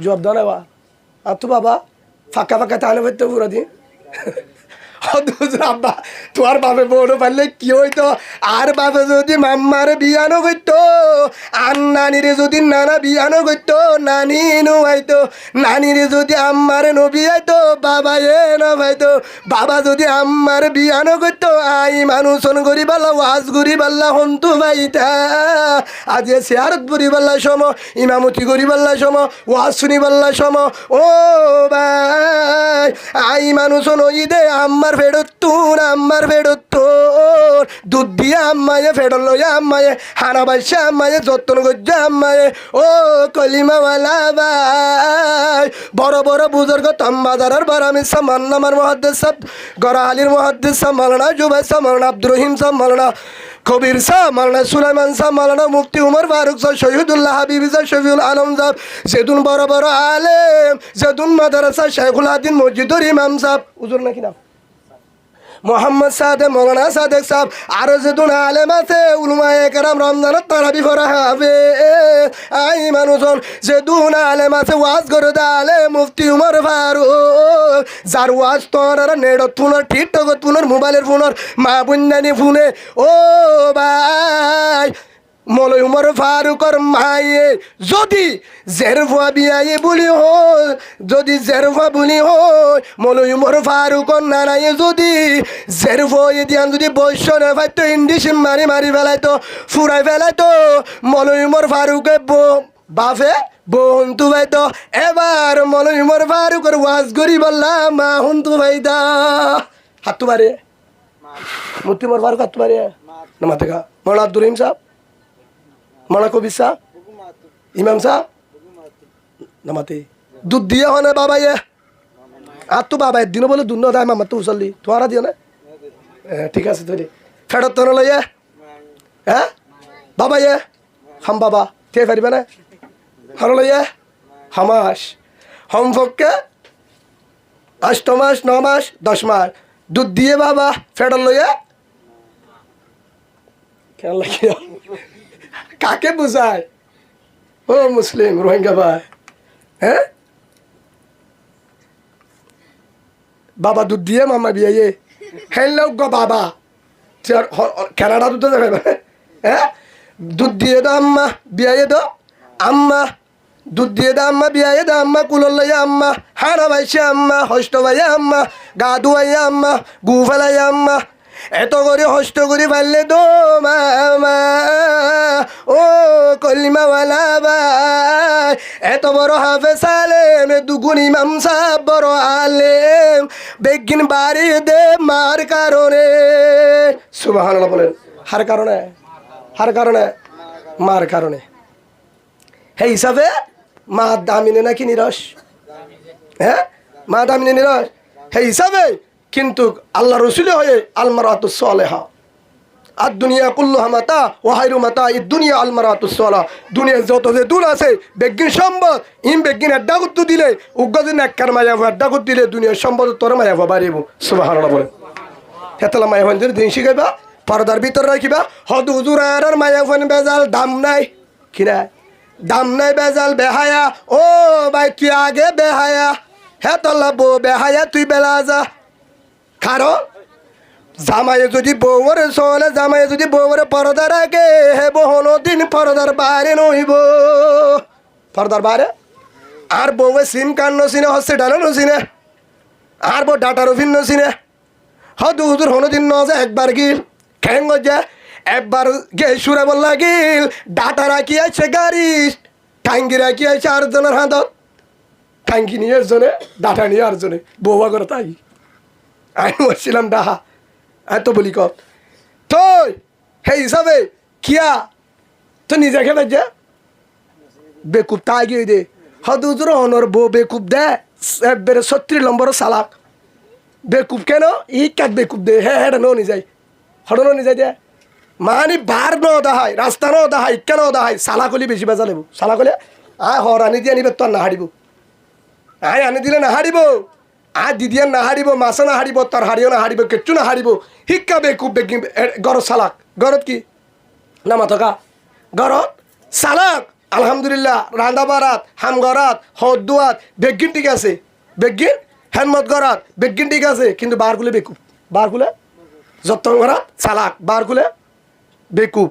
জবাব দাও না বা আতু বাবা ফাঁকা ফাঁকা তাহলে ভাইতো পুরো দিন হদু হুজুর আব্বা তোমার বাপে বড় পারলে কি হইতো আর বাপে যদি মাম্মার বিয়ানো করতো আর নানিরে যদি নানা বিয়ানো করতো নানি নুয়াইতো নানিরে যদি আম্মার নবী আইতো বাবা এ নভাইতো বাবা যদি আম্মার বিয়ানো করতো আই মানুষন করি পাল্লা ওয়াজ করি পাল্লা হন্তু ভাইতা আজ শেয়ারত পরি পাল্লা সম ইমামতি করি পাল্লা সম ওয়াজ শুনি পাল্লা সম ও ভাই আই মানুষন ওই দে আম্মার আমার ফেরতুন দুধ দিয়ে আম্মায়ে ফেরত লইয়া আম্মায়ে হানা বাইসা আম্মায়ে যত্ন করছে আম্মায়ে ও কলিমাওয়ালা ভাই বড় বড় বুজুর্গ তামবাজারের বারামি সামান নামার মহাদ্দেশ সাহেব গরাহালির মহাদ্দেশ সাহেব মাওলানা জুবাই সাহেব মাওলানা আব্দুর রহিম সাহেব মাওলানা কবির সাহেব মাওলানা সুলাইমান সাহেব মাওলানা মুফতি উমর ফারুক সাহেব শহীদুল্লাহ হাবিবি সাহেব শফিউল আলম সাহেব যেদুন বড় বড় আলেম যেদুন মাদ্রাসা শেখুল হাদিন মসজিদুর ইমাম সাহেব হুজুর নাকি নাম মোহাম্মদ সাদে মৌলানা সাদেক সাহেব আরো যেদুন আলেম আছে উলমায়ে কেরাম রমজানত তারাবি করা হবে আই মানুষজন যেদুন আলেম আছে ওয়াজ করে দালে মুফতি উমর ফারুক যার ওয়াজ তোর নেটত ফোনের টিকটকত ফোনের মোবাইলের ফোনের মা বুন্দানি ফোনে ও ভাই মৌলাই উমর ফারুকর মায়ে যদি জেরফা বিয়ায়ে বলি হয় যদি জেরফা বলি হয় মৌলাই উমর ফারুকর নানায়ে যদি জেরফা দিয়ান যদি বৈশ্য না পাইতো ইন্ডিশন মারি মারি ফেলাইতো ফুরাই ফেলাইতো মৌলাই উমর ফারুকে বাফে বন্ধু ভাইতো এবার মৌলাই উমর ফারুকর ওয়াজ করি বললাম মা হন্তু ভাইদা হাতু মারে মুফতি উমর ফারুক হাতু মারে না মাথা মৌলানা আব্দুর রহিম সাহেব মানা কবি সাহ ইমাম সাহ নামাতে দুধ দিয়ে হয় না বাবা ইয়ে আর তো বাবা একদিনও বলে দুধ দেয় মামার তো উচললি তোমারা দিও না ঠিক আছে তুই ফেরত তো লইয়ে হ্যাঁ বাবা ইয়ে হাম বাবা কে পারিবে না হারো লইয়ে হামাস হম ফককে 8 মাস 9 মাস 10 মাস দুধ দিয়ে বাবা ফেরত লইয়ে কেন লাগিয়ে কাকে বুঝায় ও মুসলিম রোহিঙ্গা ভাই হ্যাঁ বাবা দুধ দিয়ে মামা বিয়ে হেললেও গো বাবা কানাডা দুধ দেবে হ্যাঁ দুধ দিয়ে দাও আম্মা বিয়ে দাও আম্মা দুধ দিয়ে দাও আম্মা বিয়ে দাও আম্মা কুলর লাইয়া আম্মা হাড়া বাইছে আম্মা হষ্ট বাইয়া আম্মা গা ধুয়াইয়া আম্মা গু ফেলাইয়া আম্মা এত করে হষ্ট করে ফেললে তো মামা ও কলিমাওয়ালা ভাই এত বড় হাফেজ আলেম দুগুণ ইমাম সাহেব বড় আলেম বেগিন বাড়ি দে মার কারণে সুবহানাল্লাহ বলেন হার কারণে মার কারণে হে হিসাবে মা দামিনে নাকি নিরস হ্যাঁ মা দামিনে নিরস হে হিসাবে কিন্তু আল্লাহ রসুলে হয়ে আলমারাতুস সালেহা আর দুনিয়া কুল্লুহা মাতা ওয়া হায়রু মাতা ই দুনিয়া আলমারাতুস সালাহ দুনিয়া যত যে দূর আছে বেগিন সম্পদ ইম বেগিন আড্ডা করতে দিলে উগ্গদিন একখান মায়া আড্ডা করতে দিলে দুনিয়ার সম্পদ তোর মায়া বাড়িব সুবহানাল্লাহ বলে হেতলা মায়া ফান দিন শিখাইবা পর্দার ভিতর রাখিবা হদ হুজুর আর মায়া ফান বেজাল দাম নাই কিনা দাম নাই বেজাল বেহায়া ও ভাই তুই আগে বেহায়া হেতলা বো বেহায়া তুই বেলা যা কারণ জামাইয়ে যদি বউরে চলে, জামাইয়ে যদি বউরে পর্দা রাখে, হে বহুনো দিন পর্দার বাইরে নইব। পর্দার বাইরে আর বউয়ে সিম কার্ড নচিনে, হসপিটালও নচিনে, আর বউ ডাটারও ফিন নচিনে। হদু হুজুর হনো দিন ন যে একবার গিল খ্যাং যে একবার গে সুরে বললা গিল ডাটা রাখি আছে গাড়ি, টাঙ্গি রাখি আছে আরেকজনের হাতত, টাঙ্গি নিয়ে একজনে, ডাটা নিয়ে আরেকজনে, বউয়া করে তাই। আমি বলছিলাম ডাহা এত বলি কত তো সেই হিসাবে কিয়া তো নিজে খেলে যে বেকুব তাই গিয়ে দে। হদু হুজুর হনর বউ বেকুব দে, একবারে 36 নম্বর সালাক বেকুব কেন ই কাক বেকুব দে, হ্যাঁ হ্যাঁ নি যায়, হড় নি যায় দে মানে বার ন দাহাই, রাস্তা ন দাহাই, কেন দাহাই, সালাকলি বেশি বেজা লেবু, সালাকলে আয় হর আনি দিয়ে নিবে তো আর না হারিব, আয় আনি দিলে না হারিব, আর দিদিয়ার না হারিব, মাছে না হারিব, তার হারিও না হারিব, কিচ্ছু না হারিব। শিক্ষা বেকুব বেগি গরত সালাক, গরত কি নামা থকা গরত সালাক। আলহামদুলিল্লাহ রান্দা বারাত, হাম গরাত, হদ দুয়াত বেগিন ঠিক আছে, বেগিন হেনমত গরাত বেগিন ঠিক আছে, কিন্তু বার খুলে বেকুব, বার খুলে যত্ন গরাত সালাক, বার খুলে বেকুব।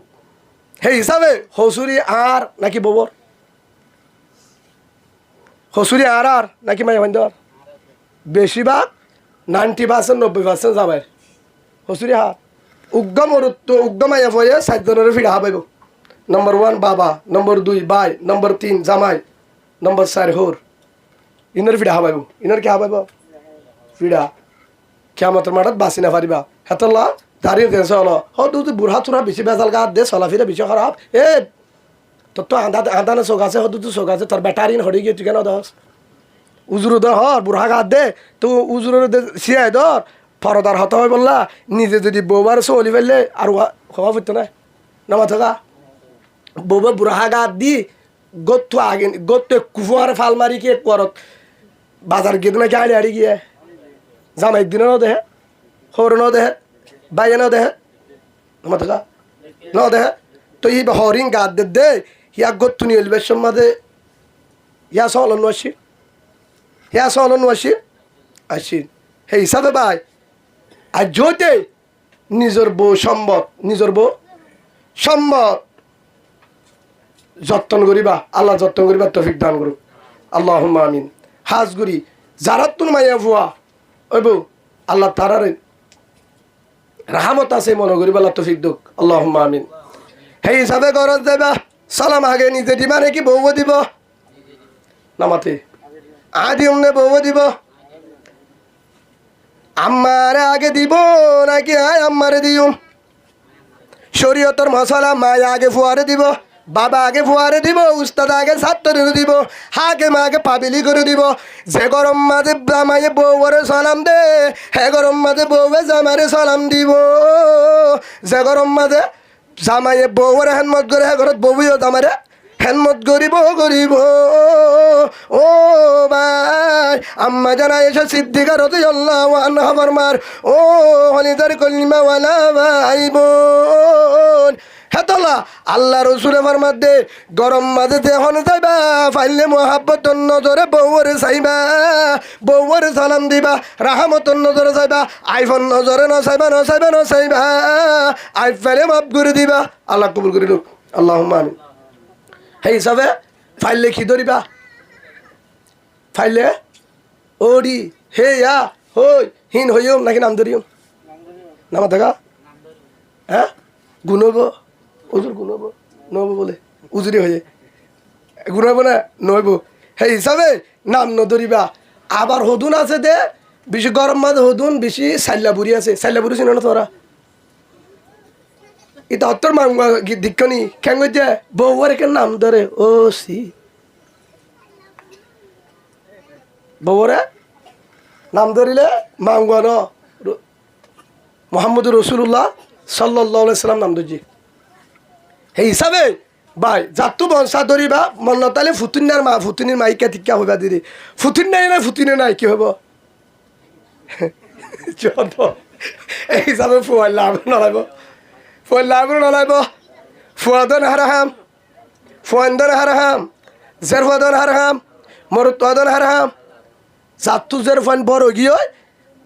সেই হিসাবে হসুরি আর নাকি ববর, হসুরি আর নাকি মাই ভাইন্দর, বেশিরভাগ 90% 90% যাবাই হসুরি হার উগ্গম অরুত্ব উগ্গম আইয়া ফয়ে 7 জনের ফিরে হাবাইব। নম্বর 1 বাবা, নম্বর 2 বাই, নম্বর 3 জামাই, নম্বর 4 হোর, ইনের ফিরে হাবাইব। ইনের কি হাবাইব ফিরা কিয়ামতের মাঠত বাঁচি না পারিবা। হেতল্লা দাঁড়িয়ে দেশে হলো হয়তো বুড়া চুরা বেশি বেজাল গা দে চলা ফিরে বেশি খারাপ। এ তোর তো আদানে চোখ আছে, হয়তো চোখ আছে, তোর ব্যাটারিন হরি গিয়ে তুই কেন দশ উজুর ধর হর বুড়া গা দে তো উজুরের সিয়াই ধর ফরদার হতে হয় বললা। নিজে যদি বউবার চলি ফেললে আর হওয়া পড়তো না নামা থাকা বউবা বুড়া গা দি গত্তু আগে গত্তু কুফুয়ার ফাল মারি কি করত বাজার গিয়ে নাকি আড়ি আড়ি গিয়ে জামা একদিনও ন দেহে, হর ন দেহে, বাইরে ন দেহে, নামা থাকা ন দেহে। তো ই হরিং গা দে দে ইয়া গত্তু নিয়ে এলবে সম্মাদে ইয়া চলন আসি, ইয়া চলন আসি আসি। সেই হিসাবে ভাই আর যদি নিজের বউ সম্বত, নিজের বউ সম্বত যত্ন করিবা, আল্লাহ যত্ন করিবা তৌফিক দান করুক, আল্লাহুম্মা আমিন। হাজ করি যারা তুন মাইয়া ভুয়া ওই বউ আল্লাহ তারারে রাহমত আছে মনে করিবা, আল্লাহ তৌফিক দুক, আল্লাহুম্মা আমিন। সেই হিসাবে গরজ দেবা সালাম আগে নিজে দিবা নাকি বউ দিব নামাতে আদি অমনে বউ দিব, আম্মারে আগে দিব নাকি আয় আম্মারে দিও। শরীয়তের মশলা মায় আগে ফুয়ারে দিব, বাবা আগে ফুয়ারে দিব, উস্তাদ আগে ছাত্রের দিব, হাকে মাকে পাবিলি করে দিব। যে গরম মাঝে জামাইয়ে বউরে সালাম দে, হে গরম মাঝে বউয়ে জামারে সালাম দিব। যে গরম মাঝে জামাইয়ে বউরে হেনমত করে হে ঘরত বউও জামারে হেনমত গরিব গরিব। ও ভাই আম্মা জানা এসে সিদ্দিকা রাদিয়াল্লাহু আনহা ফরমার, ও হলিদার কলিমাওয়ালা ভাই বোন হেতলা আল্লাহ রসুলের ফরমাদে গরম মাঝে দেহন যাইবা ফাইলে মোহাব্বতর নজরে বউরে চাইবা, বউরে সালাম দিবা, রাহমতর নজরে চাইবা, আইফোন নজরে নচাইবা নচাইবা নচাইবা, আই ফেলে মাফ করে দিবা। আল্লাহ কবুল করে দিক, আল্লাহুম্মা আমিন। সেই হিসাবে ফাইলে কি ধরিবা, ফাইলে ওডি হে ইয়া হই হিন হইম নাকি নাম ধরিম নামা থাকা হ্যাঁ গুনব উজুর গুনব নব বলে উজুরি হয়ে গুনব না নইব। সেই হিসাবে নাম নধরিবা। আবার হদুন আছে দে বেশি গরম মাঝে হদুন বেশি সাইল্লা বুড়ি আছে, সাইল্লা বুড়ি চিনো না তোরা? এটা অত্তর মাঙ্গা দিক্ষনি কেন যে বউয়ার কেন নাম ধরে ও সি বউরে নাম ধরিলে মাঙ্গান মোহাম্মদুর রসুল্লাহ সাল্লাল্লাহু আলাইহি সাল্লাম নাম ধরছি। সেই হিসাবে ভাই যাতু বংশা ধরিবা মন্নতালে ফুতুনার মা ফুতুনির মাইকা টিকা হইবা দিদি ফুতুন নাই না ফুতুনে নাই কি হব এই হিসাবে ফুয়ার লাভ নলাইব, ফুয়ার লাভ নলাইব। ফুয়াদন হারাহাম, ফুয়ান্দন হারাহাম, জের ফুয়াদন হারাহাম, মরুত্বাদন হারাহাম। যাতু জের ফান বড় গিয়ে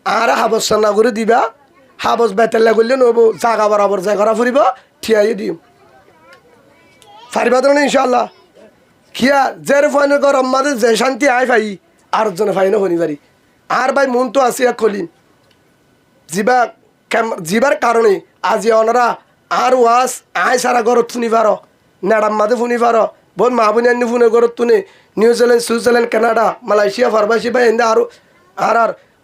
আর হাবস্থান না করে দিবা, হাবস বেতেল্লা করলে নব জাগা বরাবর জায়গা ফুরিব ঠিয়াই দিম ফারিবা তো ইনশাল্লাহ খিয়া জের ফাইনের গরম মাঝে যে শান্তি আয় ভাই আর জনে ফাইনও হনি পারি আর ভাই মন তো আসিয়া কলিন জিবার কারণে আজি ওনারা আর ওয়াস আয় সারা গরত শুনি পারো নেড়াম মাঝে শুনি পারো বোন মা বোন এমনি ফোনে গরত তুনে New Zealand Switzerland Canada Malaysia pharmacy ভাই এনে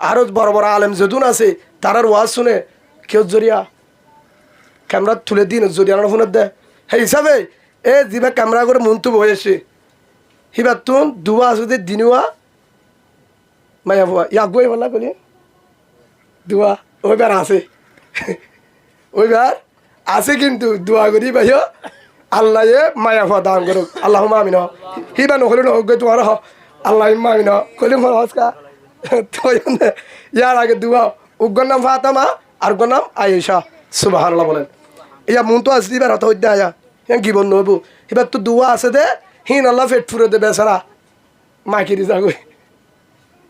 আরো বড় বড় আলেম যদুন আছে তারার ওয়াজ শুনে কেউ জরিয়া ক্যামেরা তুলে দিন জরিয়া ফোনের দেয় সেই হিসাবে এ জিবা ক্যামেরা করে মন তো বয়েছে হিবার তুন দুয়া যদি দিনুয়া মায়া বুয়া ইয়াক বই বললা কলি দুয়া ওইবার আছে ওইবার আছে কিন্তু দোয়া করি ভাইও আল্লাহ মায়া ফুয়া দান করুক আল্লাহ মামিন হিবা নকলি নহক তোমার হ আল্লাহ মামিন কলি হসকা ইয়ার আগে দুয়া উগ্র নাম ফাতামা আর উগ্র নাম আয়েশা সুবহানাল্লাহ বলেন ইয়া মন তো আসলি বার হতে হইতে আয়া কি বন্ধু হবো এবার তো দুয়া আছে দে হিন আল্লাহ পেট ফুরে দে বেচারা মাকিরি যাগই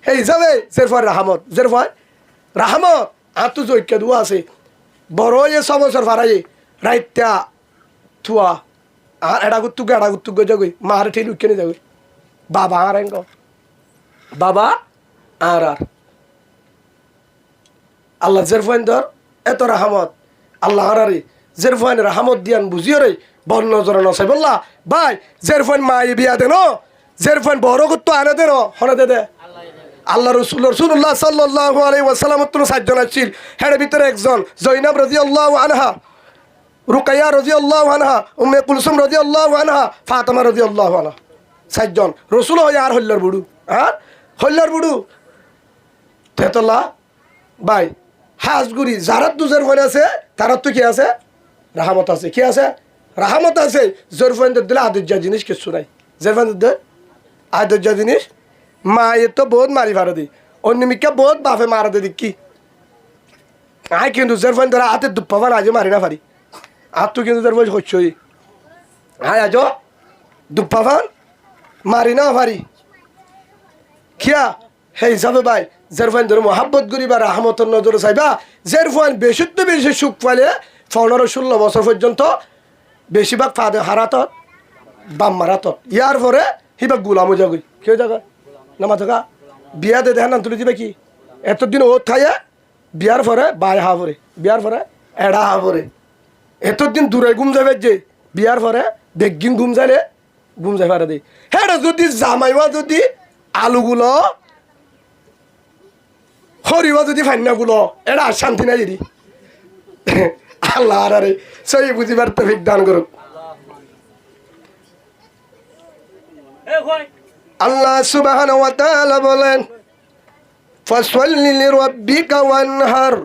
সেই হিসাবে জেরফার রাহামত আর তো জৈক্য দুয়া আছে বড় এ 6 বছর ফারাই রাইত্যা থুয়া আর এডা গুত্তুক যাগই মার ঠিক লুকিয়ে যাগই বাবা আর বাবা আর আল্লাহ জেরফাইন ধর এত রাহামত আল্লাহ আরে জেরফাইন রাহামত দিয়ান বুঝিও রে বর্ণ জরা নসাই বললা ভাই জেরফাইন মা বিয়া দেন জেরফাইন বড় করতো আনে দেন হনে দে আল্লাহ রসুল্লাহ সাল্লাল্লাহু আলাইহি ওয়াসাল্লাম তো 7 জন ছিল এর ভিতরে একজন জয়নাব রাদিয়াল্লাহু আনহা রুকাইয়া রাদিয়াল্লাহু আনহা উম্মে কুলসুম রাদিয়াল্লাহু আনহা ফাতেমা রাদিয়াল্লাহু আনহা 7 জন রসুল হয় আর হল্লার বুড়ু তেতলা ভাই হাজগুড়ি যারা দুজের ফোন আছে তার তো কি আছে রাহামত আছে কি আছে রাহামত আছে জোর ফোন দিলে আদর্যা জিনিস কিছু নাই জোর ফোন আদর্যা জিনিস মায়ে তো বহুত মারি ফারা দি অন্যমিকা বহুত বাপে মারা দে কি আয় কিন্তু জোর ফোন ধরা হাতে দুপ্পাবান আজও মারি না পারি আর তো কিন্তু তোর বই হচ্ছই আয় আজ দুপ্পাবান মারি না পারি খিয়া সেই হিসাবে ভাই জেরফাইন ধরে মহাব্বত করি বা রাহমতর নজর চাইবা জেরফাইন বেশি সুখ পাইলে 15-16 বছর পর্যন্ত বেশিরভাগ ফাদে হারাতত বাম মারাতত ইয়ার পরে সিবা গোলামো যাগই কেউ জায়গা নামা থাকা বিয়াতে দেখা নাম তুলে দিবে কি এতদিন ওত খাইয়ে বিয়ার পরে বাই হা পরে বিয়ার পরে এড়া হা পরে এতদিন দূরে ঘুম যাবে যে বিয়ার পরে বেগিন ঘুম যাইলে ঘুম যাই পারে দেয় হ্যাঁ যদি জামাইবা যদি আলুগুলো হরিবা যদি ফান্নাগুলো এটা শান্তি নাই যদি আল্লাহ আরে সেই বুঝিবার তো বিজ্ঞান করুক আল্লাহ সুবহানাহু ওয়া তাআলা বলেন ফাসল্লি লিরাব্বিকা ওয়ানহার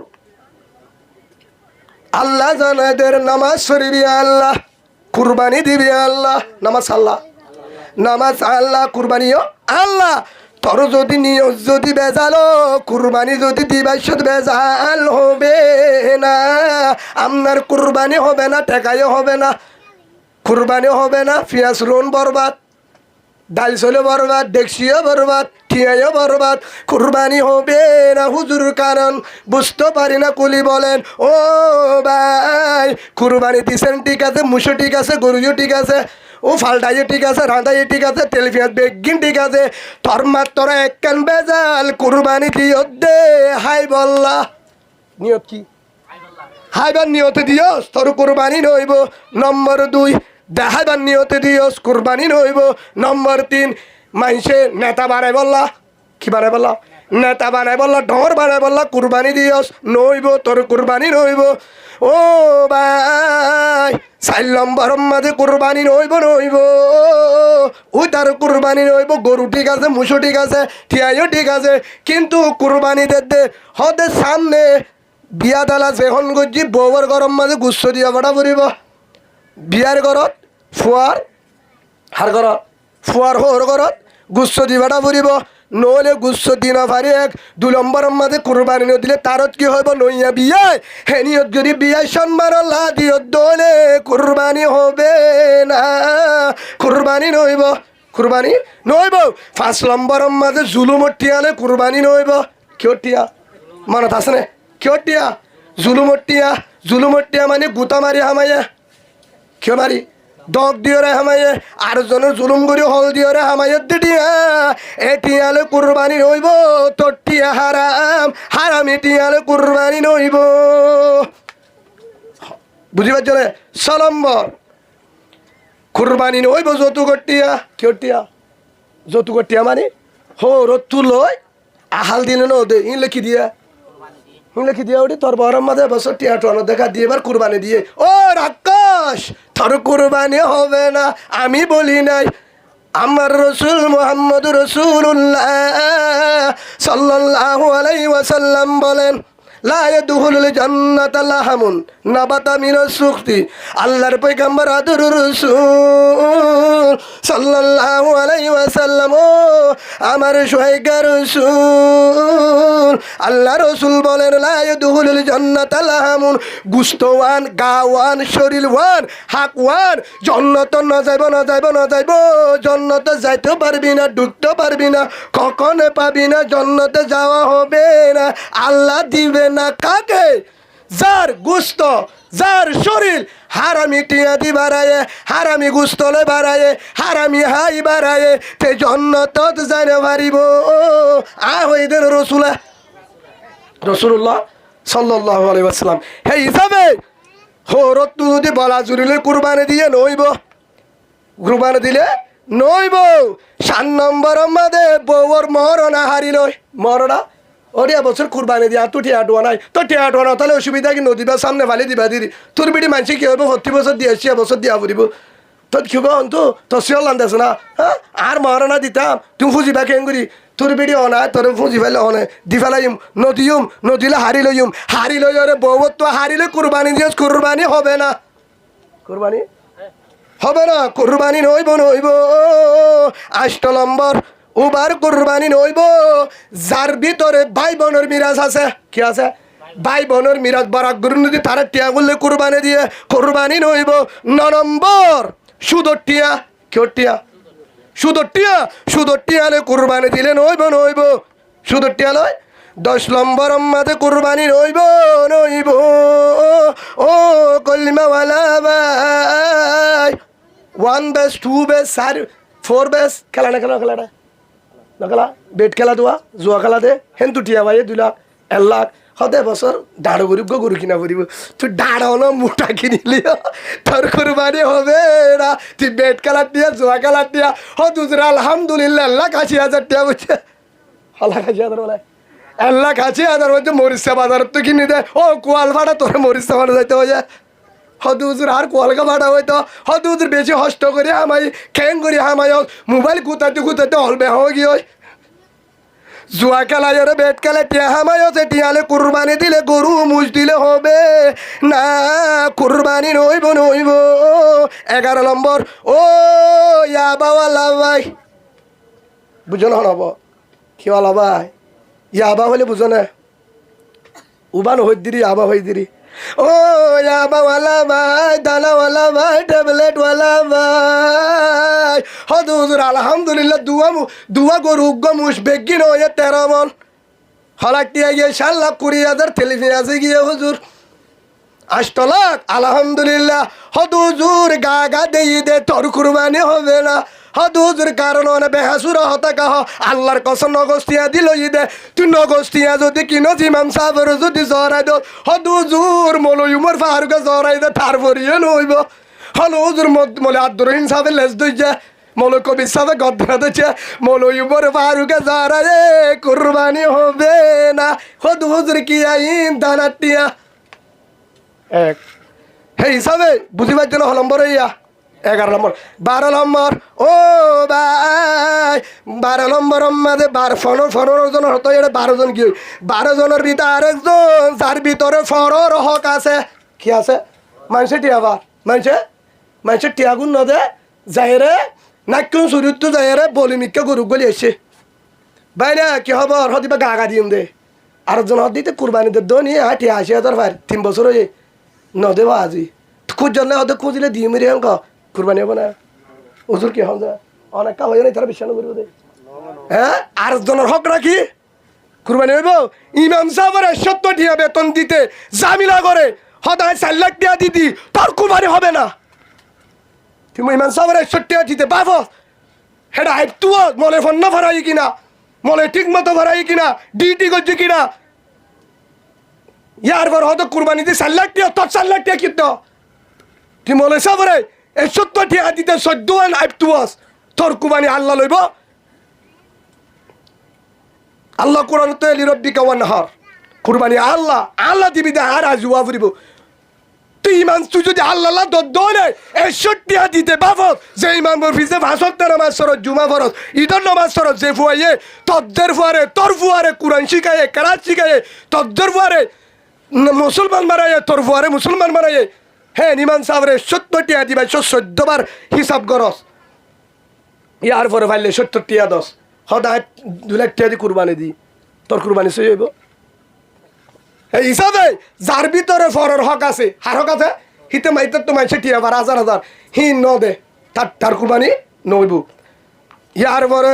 আল্লাহ জানাদের নামাজ পড়বি আল্লাহ কুরবানি দিবি আল্লাহ নামাজ আল্লাহ কুরবানিও আল্লাহ তোর যদি নিয়ত যদি বেজালো কুরবানি যদি দিবাইশত বেজাল হবে না আপনার কুরবানি হবে না টেকাইও হবে না কুরবানি হবে না পিঁয়াজ রুন বরবাদ ডাল চলে বরবাদ ডেকসিও বরবাদ ঠিয়াইও বরবাদ কুরবানি হবে না হুজুর কারণ বুঝতে পারি না কুলি বলেন ও ভাই কুরবানি দিছেন ঠিক আছে মুসো ঠিক আছে গরুও ঠিক আছে ও ফালটাইও ঠিক আছে রাঁধাইও ঠিক আছে তেল পেঁয়াজ বেগিন ঠিক আছে তোর মাত্র এক কান বেজাল কুরবানি দিও দে হাই বল্লা নিয়ত কি হাইবার নিয়তে দিয়স তোর কুরবানি নইব নম্বর 2 দেখাইবার নিয়তে দিয়স কুরবানি নইব নম্বর 3 মাইসে নেতা বানাই বললা কি বানাই বললা নেতা বানাই বললা ঢর বানাই বললা কুরবানি দিয়স নইব তোর কুরবানি নইব ও ভাই 4 নম্বর মাঝে কুরবানি নইব ওই তার কুরবানি নইব গরু ঠিক আছে মুসো ঠিক আছে ঠিয়াইও ঠিক আছে কিন্তু কুরবানি দে হদের সামনে বিয়া দালা যেখন গজি বউর গরম মাঝে গুচ্ছ দিয়া বড়া পড়িব বিয়ার ঘরত ফুয়ার হার ঘরত ফুয়ার হোর ঘরত গুচ্ছ দিবাটা পড়িব নহলে গুচ্ছ দিন পারি 2 নম্বরের মাঝে কুরবানি দিলে তারত কি হইব নইয়া বিয়ায় হেনিয়ত যদি বিয়ায় সম্মান লা দিয়ত দলে কুরবানি হবে না কুরবানি নইব 5 নম্বরের মাঝে জুলুম টিয়ালে কুরবানি নইব কেউ টিয়া মনত আছে না কেউ টিয়া জুলুমটিয়া মানে গুতা মারি হামাইয়া কিয় মারি দগ দিয়রে হামাইয়ে আর জনের জুলুম করি হল দিয়রে হামাইয়ে দিটিয়া এটিয়ালে কুরবানি নইব তোটিয়া হারাম এটিয়ালে কুরবানি নইব বুঝি পারছ না 6 নম্বর কুরবানি নইব যৌতুকটিয়া কিয়টিয়া যৌতুকটিয়া মানে হো রত্তু লয় আহাল দিলে ন দে ইন লিখি দিয়া ওটি তোর বরম মাঝে বছর টিয়া টোয়ানো দেখা দিয়ে এবার কুরবানি দিয়ে ও রাক্ষস তোর কুরবানি হবে না আমি বলি নাই আমার রসুল মুহাম্মদ রসুল্লাহ সাল্লাল্লাহু আলাইহি ওয়াসাল্লাম বলেন লা ইয়াদখুলুল জান্নাতা লাহামুন নাবাতা মিনাস সুখতি আল্লাহর পয়গম্বর আদরুর রাসূল সাল্লাল্লাহু আলাইহি ওয়াসাল্লাম ও আমার সোহাগের রাসূল আল্লাহ রাসূল বলেন লা ইয়াদখুলুল জান্নাতা লাহামুন গুস্তওয়ান গাওয়ান শরীরওয়ান হাকওয়ান জান্নাত না যাইব জান্নাতে যাইতে পারবি না ঢুকতে পারবি না কখনো পাবি না জান্নাতে যাওয়া হবে না আল্লাহ দিবে না কাকে যার গুস্ত যার শরীর হারামি টিয়া দি বাড়ায়ে হারামি গুস্তলে বাড়ায়ে হারামি হাই বাড়ায়ে তে জান্নাত যাইতে পারিব হইদের রাসূলুল্লাহ সাল্লাল্লাহু আলাইহি ওয়াসাল্লাম হে হিসাবে হরত যদি বলা জুরিলে কুরবানি দিয়ে নইব কুরবানি দিলে নইব 7 নম্বর মাদে বউর মরনা হারিল মরনা ওরিয়া বছর কুরবানি দিয়া তুই টিয়া নাই তো টিয়া না তাহলে অসুবিধা কি নদী বা সামনে ফালি দিবা দিদি তোর বিটি মানসি কি হবে 70 বছর দিয়ে 80 বছর দিয়া পড়িব তোর কিবা অন্তু তো শিওর লান্দাস না হ্যাঁ আর মরনা দিতাম তুমি খুঁজিবা কেন করি তোর বিটি অনায় তোর খুঁজি ফেলে অনে দি ফেলাইম নদীলে হারি লই রে বউ তো হারিলে কুরবানি দিয়ে কুরবানি হবে না কুরবানি হবে না কুরবানি নইব 8 নম্বর উবার কুরবানি নইব যার ভিতরে ভাই বোনের মিরাজ আছে কি আছে ভাই বোনের মিরাজ বারাক গুরু নদী তারা টিয়া করলে কুরবানি দিয়ে কুরবানি নইব 9 নম্বর সুদটিয়া কিয়টিয়া সুদটিয়ালে কুরবানি দিলে নইব সুদটিয়া লয় 10 নম্বর মাঝে কুরবানি নইব ও কলিমাওয়ালা ভাই 1 বেস 2 বেস 4 বেস খেলাটা নকলা বেট খেলা দোয়া জুয়া খেলা দে হেন তুটিয়া ভাই 2 লাখ 1 লাখ হতে বছর দাঁড় গরু কিনা করিব তুই দাঁড় হলো মোটা কিনিলি তোর কুরবানি হবে না তুই বেট খেলা টিয়া জুয়া খেলা টিয়া দুজরা আলহামদুলিল্লাহ 1,80,000 টিয়া বুঝছে 1,80,000 বলে 1,80,000 বলছে মরিচা বাজারত তো কিনি দে ও কোয়াল ভাড়া তোর মরিচা ভাড়া যাইতে হয়ে যায় হদুজুর আর কোয়ালকা ভাড়া হইতো হদুজুর বেশি হষ্ট করে হামাই খ্যাং করে হামাই মোবাইল কুতাতে হলবে হয়ে গিয়ে জুয়া খেলা যারা বেট খেলা টিয়া হামাই আছে টিয়ালে কুরবানি দিলে গরু মুজ দিলে হবে না কুরবানি নইব 11 নম্বর ও ইয়াবাওয়ালা ভাই বুঝো না হব কি ওলা ভাই ইয়াবা হলে বুঝো না উবান হই দিরি আবা হই দিরি ও ইয়াবাওয়ালা ভাই দানাওয়ালা ভাই ট্যাবলেটওয়ালা ভাই হদুজুর আলহামদুলিল্লাহ দুয়া গরু মুশ বেগিন হয়ে 13 মন হলাকটিয়া গিয়ে 4 লাখ 20,000 টেলিফোন আছে গিয়ে হুজুর 8 লাখ আলহামদুলিল্লাহ হদুজুর গা দেই দে তোর কুরবানি হবে না হদুজুর কারণ বেহাসুরা হতা কাহ আল্লাহর কসম নগস্তিয়া দিল দে তুই নগস্তিয়া যদি কিনো জিমাম সাহেবের যদি জরাই দো হদুজুর মলয়ুমর ফারুকে জরাই দে তার পরিয়ে নইব হলুজুর মলে আব্দুর রহিম সাহেবের লেজ দইছে মৌল কবির সাথে গদ্দা দিচ্ছে মৌলুবর ফারুকে জরাই কুরবানি হবে না হদুজুর কি আইন দানাটিয়া এক হে হিসাবে বুঝিবার জন্য নম্বর ইয়া 11 নম্বর 12 নম্বর ও ভাই 12 নম্বর মাঝে 12 জন হতো এটা 12 জন কি 12 জনের ভিতরে আরেকজন যার ভিতরে ফরর হক আছে কি আছে মানুষে টিয়াবা মানুষে টিয়াগুন ন দে যাইরে নাকুন সুরুত যাইরে বলি মিক্কা গরু গলি এসে ভাই না কি খবর হদিবা গা দিম দে আরেকজন হদিতে কুরবানি দে দনি 80,000 ভাই 3 বছর হয়ে নদে আজি খুঁজলে হতে খুঁজলে দিয়ে মেরে অঙ্ক কুরবানি হবো না হুজুর কি হন অনেক কাল হয়ে নাই তারা বিশ্বাস করবো দে হ্যাঁ আরেকজনের হক রাখি কুরবানি হইব ইমাম সাহেবের 70 টিয়া বেতন দিতে জামিলা করে সদায় 4 লাখ টাকা দিদি তোর কুরবানি হবে না তুমি ইমাম সাহেবের 70 টাকা দিতে বাবো হেডা হাইতুও মনে ফোন না ভরাই কিনা মনে ঠিক মতো ভরাই কিনা ডিউটি করছে কিনা ইয়ার পর হয়তো কুরবানি দিয়ে 4 লাখ টাকা তোর 4 লাখ টাকা কিতো তুই মনে সাহেবের 70 টাকা দিতে 14 হাইতুয়াস তোর কুরবানি আল্লাহ লইব আল্লাহ কোরআন তো লিরব্বিকা ওয়ানহার কুরবানি আল্লাহ আল্লাহ দিবি দে আর আজুয়া ফুরিব তুই ইমান তুই যদি আল্লাহ দনে 61 দিতে বাবদ যে ইমান বরফিসে ভাষণ নামাজ সরত জুমা ফরত ঈদের নামাজ সরত যে ফুয়াইয়ে তদ্দের ফুয়ারে তোর ফুয়ারে কোরআন শিখায়ে কেরাত শিখায়ে তদ্দের ফুয়ারে মুসলমান মারাইয়ে তোর ফুয়ারে মুসলমান মারাইয়ে হ্যাঁ ইমান সাহেবের 70 টাকা দিবা 14 বার হিসাব করস ইয়ার পরে ভাইলে 70 টাকা দশ সদায় 2 লাখ টাকা দি কুরবানি দি তোর কুরবানি সই হইব এই হিসাবে যার ভিতরে ফরের হক আছে হার হক আছে হিতে মাইতে তো মাইছে টিয়া বার হাজার হাজার হি ন দে তার কুরবানি নইব ইয়ার পরে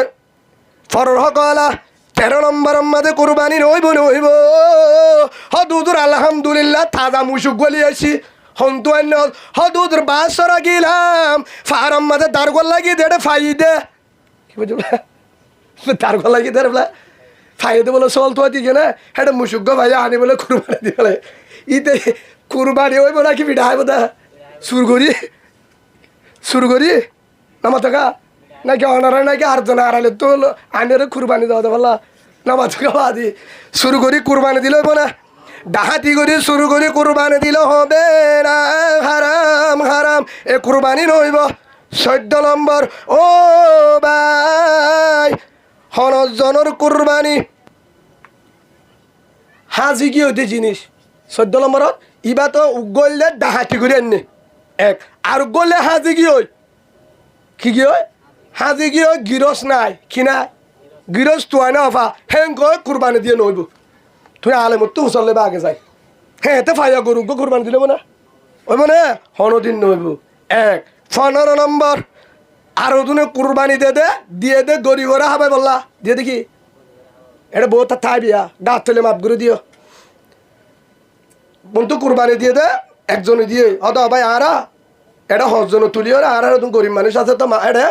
ফরের হক আলা 13 নম্বর মধ্যে কুরবানি নইব হদুদুর আলহামদুলিল্লাহ তাজা মুশুক গলি আসি হন্তুয়ান্য হদুদুর বাসরা গিলাম ফারাম মধ্যে দারগোল লাগি দেড়ে ফাইদে কি বুঝলো তার গলা কি ধরে বলে ফাইদে বলে চল তো দিকে না এটা মুসুক ভাই আনি বলে কুরবানি দিয়ে বলে ইতে কুরবানি ওই বলে কি পিঠা বোধা সুর করি নামা থাকা নাকি অনারা নাকি আটজন আড়ালে তো আনের কুরবানি দেওয়া বললা নামা থাকা বাদি শুরু করি কুরবানি দিলে না ডাহাতি করি শুরু করি কুরবানি দিলে হবে না হারাম হারাম এ কুরবানি নইব 14 নম্বর ও ভাই হনজনের কুরবানি হাজি কি হইতে জিনিস 14 নম্বরত ইবা তো উগলে ডাহাতি করে আনে এক আর উগলে হাজি কি হয় কি হয় হাজি কি হয় গিরস নাই কি নাই গিরস তো না অফা হেন কয় কুরবানি দিয়ে নইব তুই আলেমত তো উচলে বা আগে যাই হ্যাঁ এতে ফাইয়া গরু কুরবানি দিলে না ওই মানে হনদিন নইব এক 15 নম্বর আর ওদিনে কুরবানি দিয়ে দে গরিবরা হবে বললা দিয়ে দেখি এটা বউ তার থাই বিয়া গাছ তুলে মাপ করে দিও বন্ধু কুরবানি দিয়ে দে একজনে দিয়ে হত ভাই আরা এটা হজজন তুলিও আর গরিব মানুষ আছে তো এটা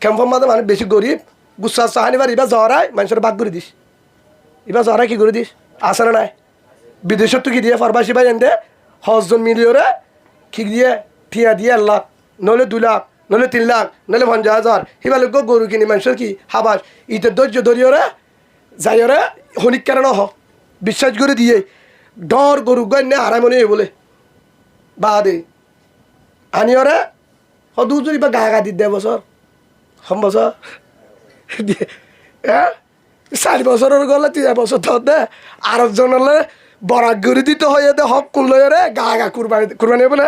কেমন মাঝে মানে বেশি গরিব গুসা চাহানিবার এবার জহরাই মানুষের বাদ করে দিস এবার জহরাই কি করে দিস আসে না নাই বিদেশত তো কি দিয়ে ফার্মাসি ভাই এনে হজজন মিলিও রে কি দিয়ে ঠিয়া দিয়ে 1 লাখ নইলে 2 লাখ নইলে 3 লাখ নইলে 50,000 হিবালে গরু কিনি মানুষের কি হাবাস ইতে ধৈর্য ধরিও রে যাইও রে হনিক কেন হ বিশ্বাস করে দিয়ে ডর গরু গণ্যে হারাই মনে বলে বাদে আনিও রে দুজন বা গা দি দে বছর কম বছর দিয়ে হ্যাঁ 4 বছরের গলে 3 বছর ধর দে আর জনলে বরাক করে দিতে হয় দে হক করলো রে গা কুরবানি হবে না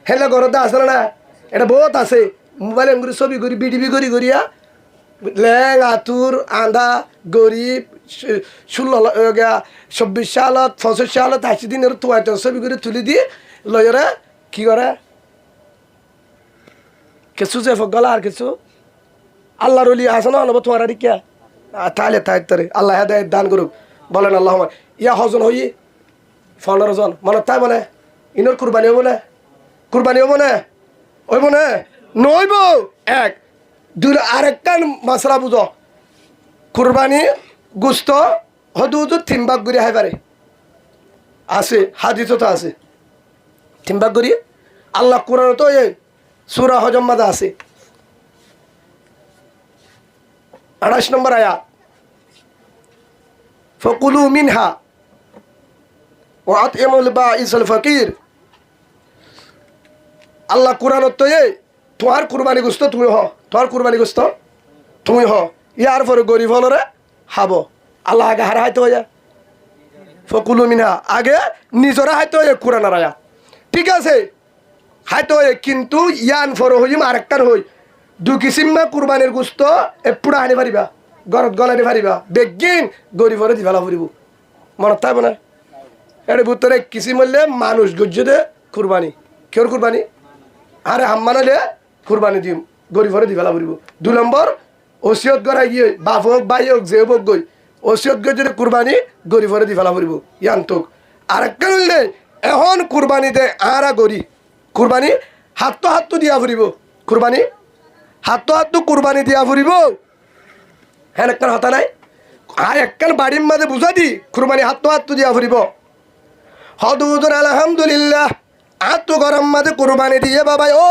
হেলে ঘরতে আসলে না এটা বহুত আছে মোবাইল এমগুলি ছবি করি বিডিবি করিয়া লেং আতুর আন্দা গরিব 26 সালত 65 সালত 80 দিনের তোয়াইতে ছবি করে তুলি দিয়ে লয়রে কি করে কিছু যে গলা আর কিছু আল্লাহর ওলি আছে না অলপ তোমার কে তাহলে তাই আল্লাহ হেদায়েত দান করুক বলেন আল্লাহ ইয়া হজন হই 15 জন মনে তাই মানে ইনোর কুরবানি হবো না ওইব না নইব এক দুই আরেকটা মশলা বুঝো কুরবানি গুস্ত হদু 3 ভাগ করে হাই পারে আছে হাদিসও তো আছে 3 ভাগ করি আল্লাহ কোরআন তো এই সূরা হজম মাদা আছে 28 নম্বর আয়াত ফাকুলু মিনহা ওয়া আতইমুল বাঈসুল ফাকির আল্লাহ কোরআন তো এই তোমার কুরবানি গোস্ত তুমি হ তোমার কুরবানি গোস্ত তুমি হ ইয়ার পরে গরিব হলরে হাব আল্লাহ আগে হারা হাইতে হয়ে ফকুলু মিনহা আগে নিজরা হাইতে হয়ে কোরআনের আয়াত ঠিক আছে হাইতে হয়ে কিন্তু ইয়ান ফর হইম আরেকটার হই 2 কিসিমা কুরবানির গোস্ত এপুরা আনি পারিবা গরত গলানি পারিবা বেগিন গরিবরে দিবালা ফুরিব মনত থাকবে না এর ভিতরে কিসিম হইলে মানুষ গজ্জে কুরবানি কেউর কুরবানি আরে হাম্মানালে কুরবানি দিম গরিবরে দিবালা ফুরিব 2 নম্বর ওসিয়ত করা গিয়ে বাপ হোক ভাই হোক যে হোক গই ওসিয়ত যদি কুরবানি গরিবরে দি ফেলা ফুরিব ইয়ান্তক আর একটা হইলে এখন কুরবানিতে আরা গরি কুরবানি হাত দিয়া ফুরিব কুরবানি হাত কুরবানি দিয়া ফুরিব হ্যাঁ একটা হতা নাই আর একখান বাড়ির মাঝে বুঝা দি কুরবানি হাত দিয়া ফুরিব হদুদুর আলহামদুলিল্লাহ আত্ম গরম মাঝে কুরবানি দিয়ে বাবাই ও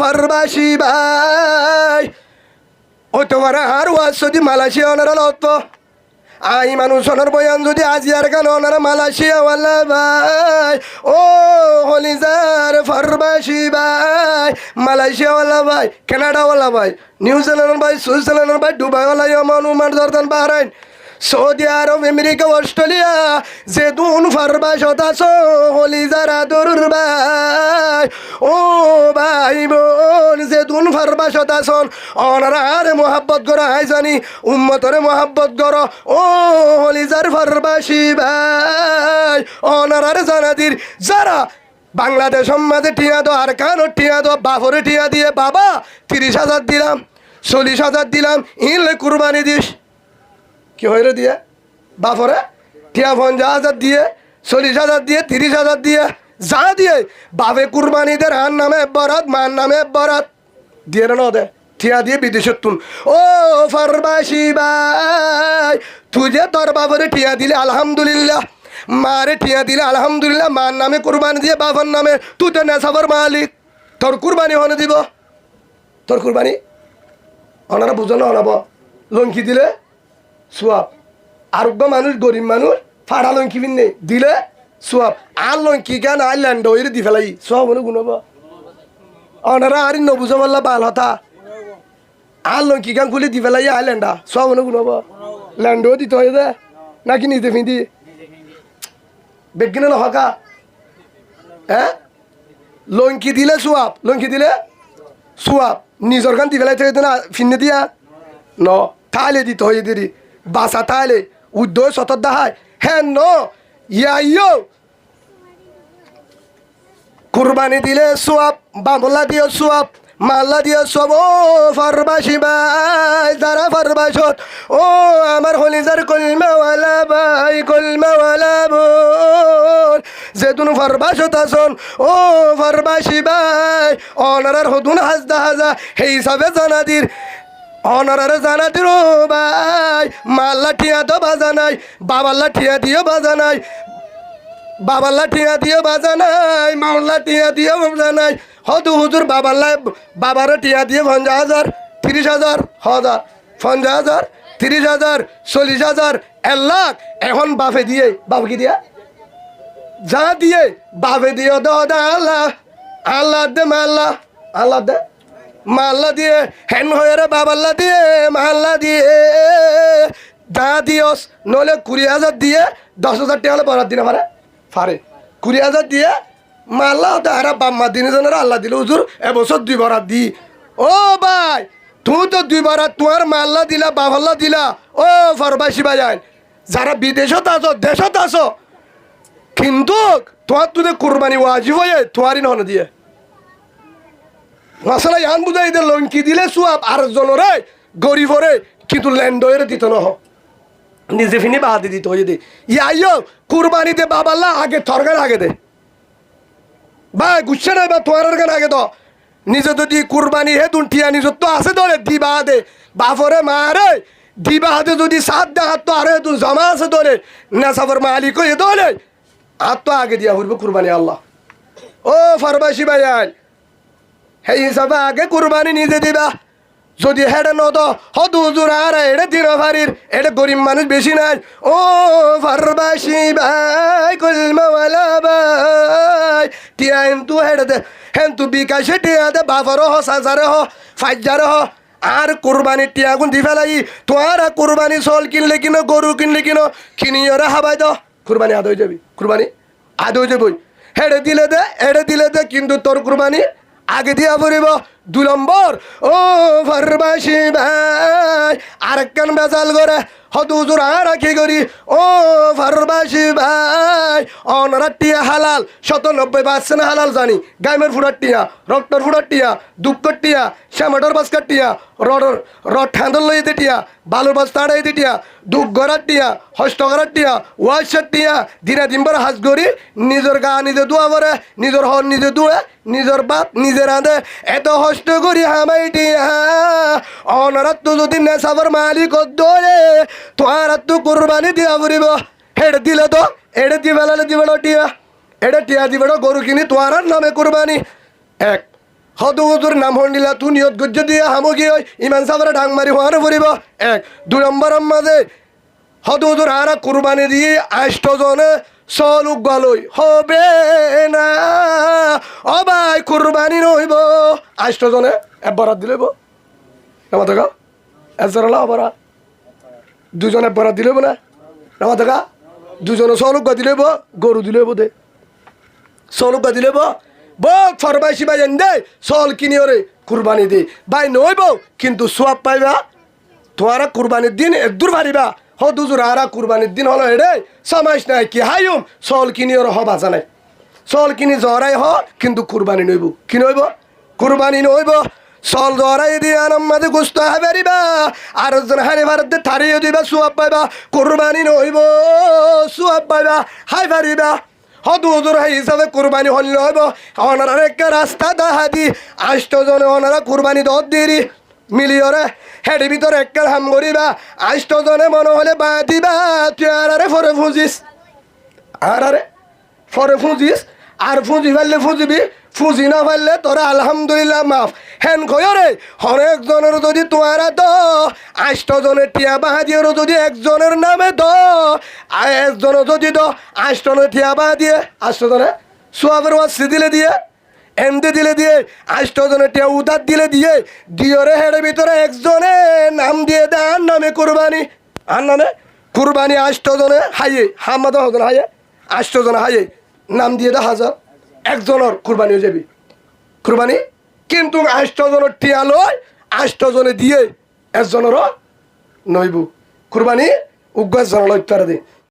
ফারবাসি ভাই ও তোমার আর ওয়াজ যদি মালয়েশিয়া ওনারা লত আই মানুষনের বয়ান যদি আজিয়ার গান ওনারা মালয়েশিয়া ওয়ালা ভাই ও হলিজার ফারবাসি ভাই মালয়েশিয়া ওয়ালা ভাই কানাডা ওয়ালা ভাই নিউজিল্যান্ড ভাই সুইজারল্যান্ড ভাই দুবাই ওয়ালা ইয়মান ওমান জর্দান বাহরাইন সৌদি আরব আমেরিকা অস্ট্রেলিয়া যে দুন ফারবাসত আছো হলিজার আদরুর ভাই ও ভাই বোন যে দুন ফারবাসত আছন অনারে মোহাব্বত করো আই জানি উম্মতরে মোহাব্বত করো ও হলিজার ফারবাসি ভাই অনারে জানাদির যারা বাংলাদেশ মাঝে টিয়া দো আর কানো টিয়া দো বাপরে টিয়া দিয়ে বাবা 30,000 দিলাম 40,000 দিলাম ইনলে কুরবানি দিস কি হয়ে দিয়ে বাপরে টিয়া 50,000 দিয়ে 40,000 দিয়ে 30,000 দিয়ে যা দিয়ে বাপে কুরবানিদের হার নামে বরাত মার নামে বরাত দিয়ে না দে টিয়া দিয়ে বিদেশত তুন ও ফারবাসি ভাই তুই যে তোর বাপরে টিয়া দিলে আলহামদুলিল্লাহ মারে টিয়া দিলে আলহামদুলিল্লাহ মার নামে কুরবানি দিয়ে বাবার নামে তুই তো নেশাবর মালিক তোর কুরবানি হনে দিব তোর কুরবানি ওনারা বুঝো না অনাব লঙ্কি দিলে সোয়াব আরোগ্য মানুষ গরিব মানুষ ফাড়া লঙ্কি পিনে দিলে সোয়াব আর লঙ্কি গান আর ল্যান্ড ওইরে দি ফেলাই সোয়াব মনে গুণব ওনারা আর নবুঝো বললা বাল হতা আর লঙ্কি গান খুলে দি ফেলাই আর ল্যান্ডা সোয়াব মনে গুণব ল্যান্ডও দিতে হয়ে দে নাকি নিতে ফিঁদি বেগিনে নহকা হ্যাঁ লঙ্কি দিলে সোয়াব লঙ্কি দিলে সোয়াব নিজর গান দি ফেলাই থেকে না ফিনে দিয়া ন তাহলে দিতে হয়ে দেরি বাসা তাহলে উদ্যোগ সতর দাহায় হ্যাঁ ন ইয়ো কুরবানি দিলে সোয়াব বাবলা দিয়ে সোয়াব মাল্লা দিয়ে সব ও ফারবাসি ভাই যারা ফারবাসত ও আমার হলিজার কলমাওয়ালা ভাই কলমাওয়ালা বোন যেতুন ফারবাসত আসন ও ফারবাসি ভাই অনারার হতুন হাজদা হাজা সেই হিসাবে জানাদির অনারারে জানাদির ও ভাই মাল্লা ঠিয়া তো বাজা নাই বাবাল্লা ঠিয়া দিয়ে বাজা নাই বাবাল্লা টিয়া দিয়ে বাজা নাই মাওলা টিয়া দিয়ে বাজা নাই হদু হুজুর বাবার টিয়া দিয়ে 50,000 30,000 50,000 30,000 40,000 1 লাখ এখন বাপে দিয়ে বাপ কি দিয়া যা দিয়ে বাপে দিয়ে দা আল্লাহ আল্লাহ দে মাল্লা দিয়ে হেন হয়ে রে বাবাল্লা দিয়ে মাল্লা দিয়ে যা দিয়স নলে 20,000 দিয়ে 10,000 টাকা হলে বরাদ দিনে পারে ফারে 20,000 দিয়ে মাল্লা তাহারা বাম্মা দিনে জানারা আল্লাহ দিল হুজুর এবছর 2 বরাত দি ও ভাই তুই তো 2 বরাত তোমার মাল্লা দিলা বাবাল্লা দিলা ও ফারবাসি ভাই যারা বিদেশত আছো দেশত আছো কিন্তু তোমার তুই কুরবানি ওয়াজিব হয়ে তোমারই নহন দিয়ে মশলা ইয়ান বুঝাই দে লঙ্কি দিলে সুয়াব আর জনরে গরিবরে কিন্তু ল্যান্ডয়ের দিত নহ নিজে ফিনি বাহাদি দিত হয়ে দে ইয়াইও কুরবানিতে বাবাল্লা আগে থরগান আগে দে বা গুচ্ছে নাই বা তোমার গান আগে তো নিজে যদি কুরবানি হে দুটিয়া নিজত তো আছে ধরে দিবা দে বাপরে মারে দিবা হাতে যদি 7 দে হাত তো আরে তুই জমা আছে ধরে নেশাবর মালিক হয়ে ধরে হাত তো আগে দিয়া হইব কুরবানি আল্লাহ ও ফারবাসি ভাই সেই হিসাবে আগে কুরবানি নিজে দিবা যদি হেডে নত হদু হুজুর আর এড়ে দিন ফারির এটা গরিব মানুষ বেশি নাই ও ফারবাসি ভাই কলমাওয়ালা ভাই টিয়া হেন্তু হেডে দে হেন্তু বিকাশে টিয়া দে বাফারও হ সাজারে হ ফাইজারে হ আর কুরবানির টিয়া গুণ দি ফেলাই তোমার কুরবানি চল কিনলে কিনো গরু কিনলে কিনো কিনিয়রে হাবাই দ কুরবানি আদ হয়ে যাবি কুরবানি আদ হয়ে যাবই হেডে দিলে দে কিন্তু তোর কুরবানি আগে দিয়া পড়িব 2 নম্বর ও ফারবাসি ভাই আরেকখান বেজাল করে হদু হুজুর আর কি করি ও ফারবাসি ভাই অনারা টিয়া হালাল 97% হালাল জানি গাইমের ফুটার টিয়া রক্তর ফুটার টিয়া দুঃখর টিয়া শ্যামাটোর বাস কাটিয়া রড ঠান্দর লই দিটিয়া বালুর বাস তাড়াই দিটিয়া দুঃখ গড়ার টিয়া হস্ত করার টিয়া ওয়াইসার টিয়া দিনা দিনবার হাজ করি নিজের গা নিজে দোয়া করে নিজের হন নিজে দুয়ে নিজের বাপ নিজে রাঁধে এত হস্ত করি হামাই টিয়া অনারাত তো যদি নেশাবার মালিক দোলে তোমার তো কোরবানি দিয়া পড়িব হেড দিলে তো এড়ে দিবেলালে দিবেল টিয়া এড়ে টিয়া দিবেল গরু কিনি তোমার নামে কোরবানি এক হদু হুজুর নাম হন্ডিলা তু নিয়ত গজ্জ দিয়া হামুকি ওই ইমান সাবরে ডাং মারি হওয়ার পড়িব এক 2 নম্বরের মাঝে হদু হুজুর হারা কোরবানি দিয়ে 8 জনে চলুক গলই হবে না ও ভাই কোরবানি নইব 8 জনে একবারাত দিলেব নামা দেখা এজরালা আবার 2 জন একবারাত দিলেব না নামা দেখা 2 জনে চলুক গা দিলেব গরু দিলেব দে চলুক গা দিলেব বহুত ফরমাইশি ভাই দে চল কিনি ওরে কুরবানি দি ভাই নইব কিন্তু সোয়াব পাইবা তোমারা কুরবানির দিন দূর ভারিবা হ দুজুর আরা কুরবানির দিন হলো এড়ে সমাইস নাই কি হাইম চল কিনি ওর হবা জানাই চল কিনি জরাই হ কিন্তু কুরবানি নইব কি নইব কুরবানি নইব চল জরাই দিয়ে আনম্মাদে গুস্ত হাবেরিবা আর জন হারি ভারতে থারিয়ে দিবা সোয়াব পাইবা কুরবানি নইব সোয়াব পাইবা হাই ভারিবা হদু হুজুর হিসাবে কুরবানি হল হইব ওনারা একটা রাস্তা দাহাদি 8 জনে ওনারা কুরবানি দর দিরি মিলিয়রে হেডি ভিতরে একটা হাম করিবা 8 জনে মনে হলে বা দিবা তুই আরে ফরে ফুঁজিস আরে ফরে ফুঁজিস আর ফুঁজি ফেললে ফুঁজিবি ফুঁজি না ফেললে তোরা আলহামদুলিল্লাহ মাফ হেন কয়রে অনেক জনের যদি তোমারা তো 8 জনের টিয়া বাহাদিয়েরও যদি একজনের নামে তো 1 জনের যদি তো 8 জনের টিয়া বাহাদিয়ে 8 জনে সোয়াবের ওয়াসি দিলে দিয়ে এমদে দিলে দিয়ে 8 জনের টিয়া উদার দিলে দিয়ে দিয়রে হেডের ভিতরে একজনে নাম দিয়ে দেয় আর নামে কুরবানি আর নামে কুরবানি 8 জনে হাইয়ে হামাদ হজন হাইয়ে 8 জনে হাইয়ে নাম দিয়ে দে হাজার একজনের কুরবানি হয়ে যাবি কুরবানি কিন্তু 8 জনের টিয়া লয় 8 জনে দিয়ে 1 জনেরও নইব কুরবানি উগ্র জন লয় তারা দে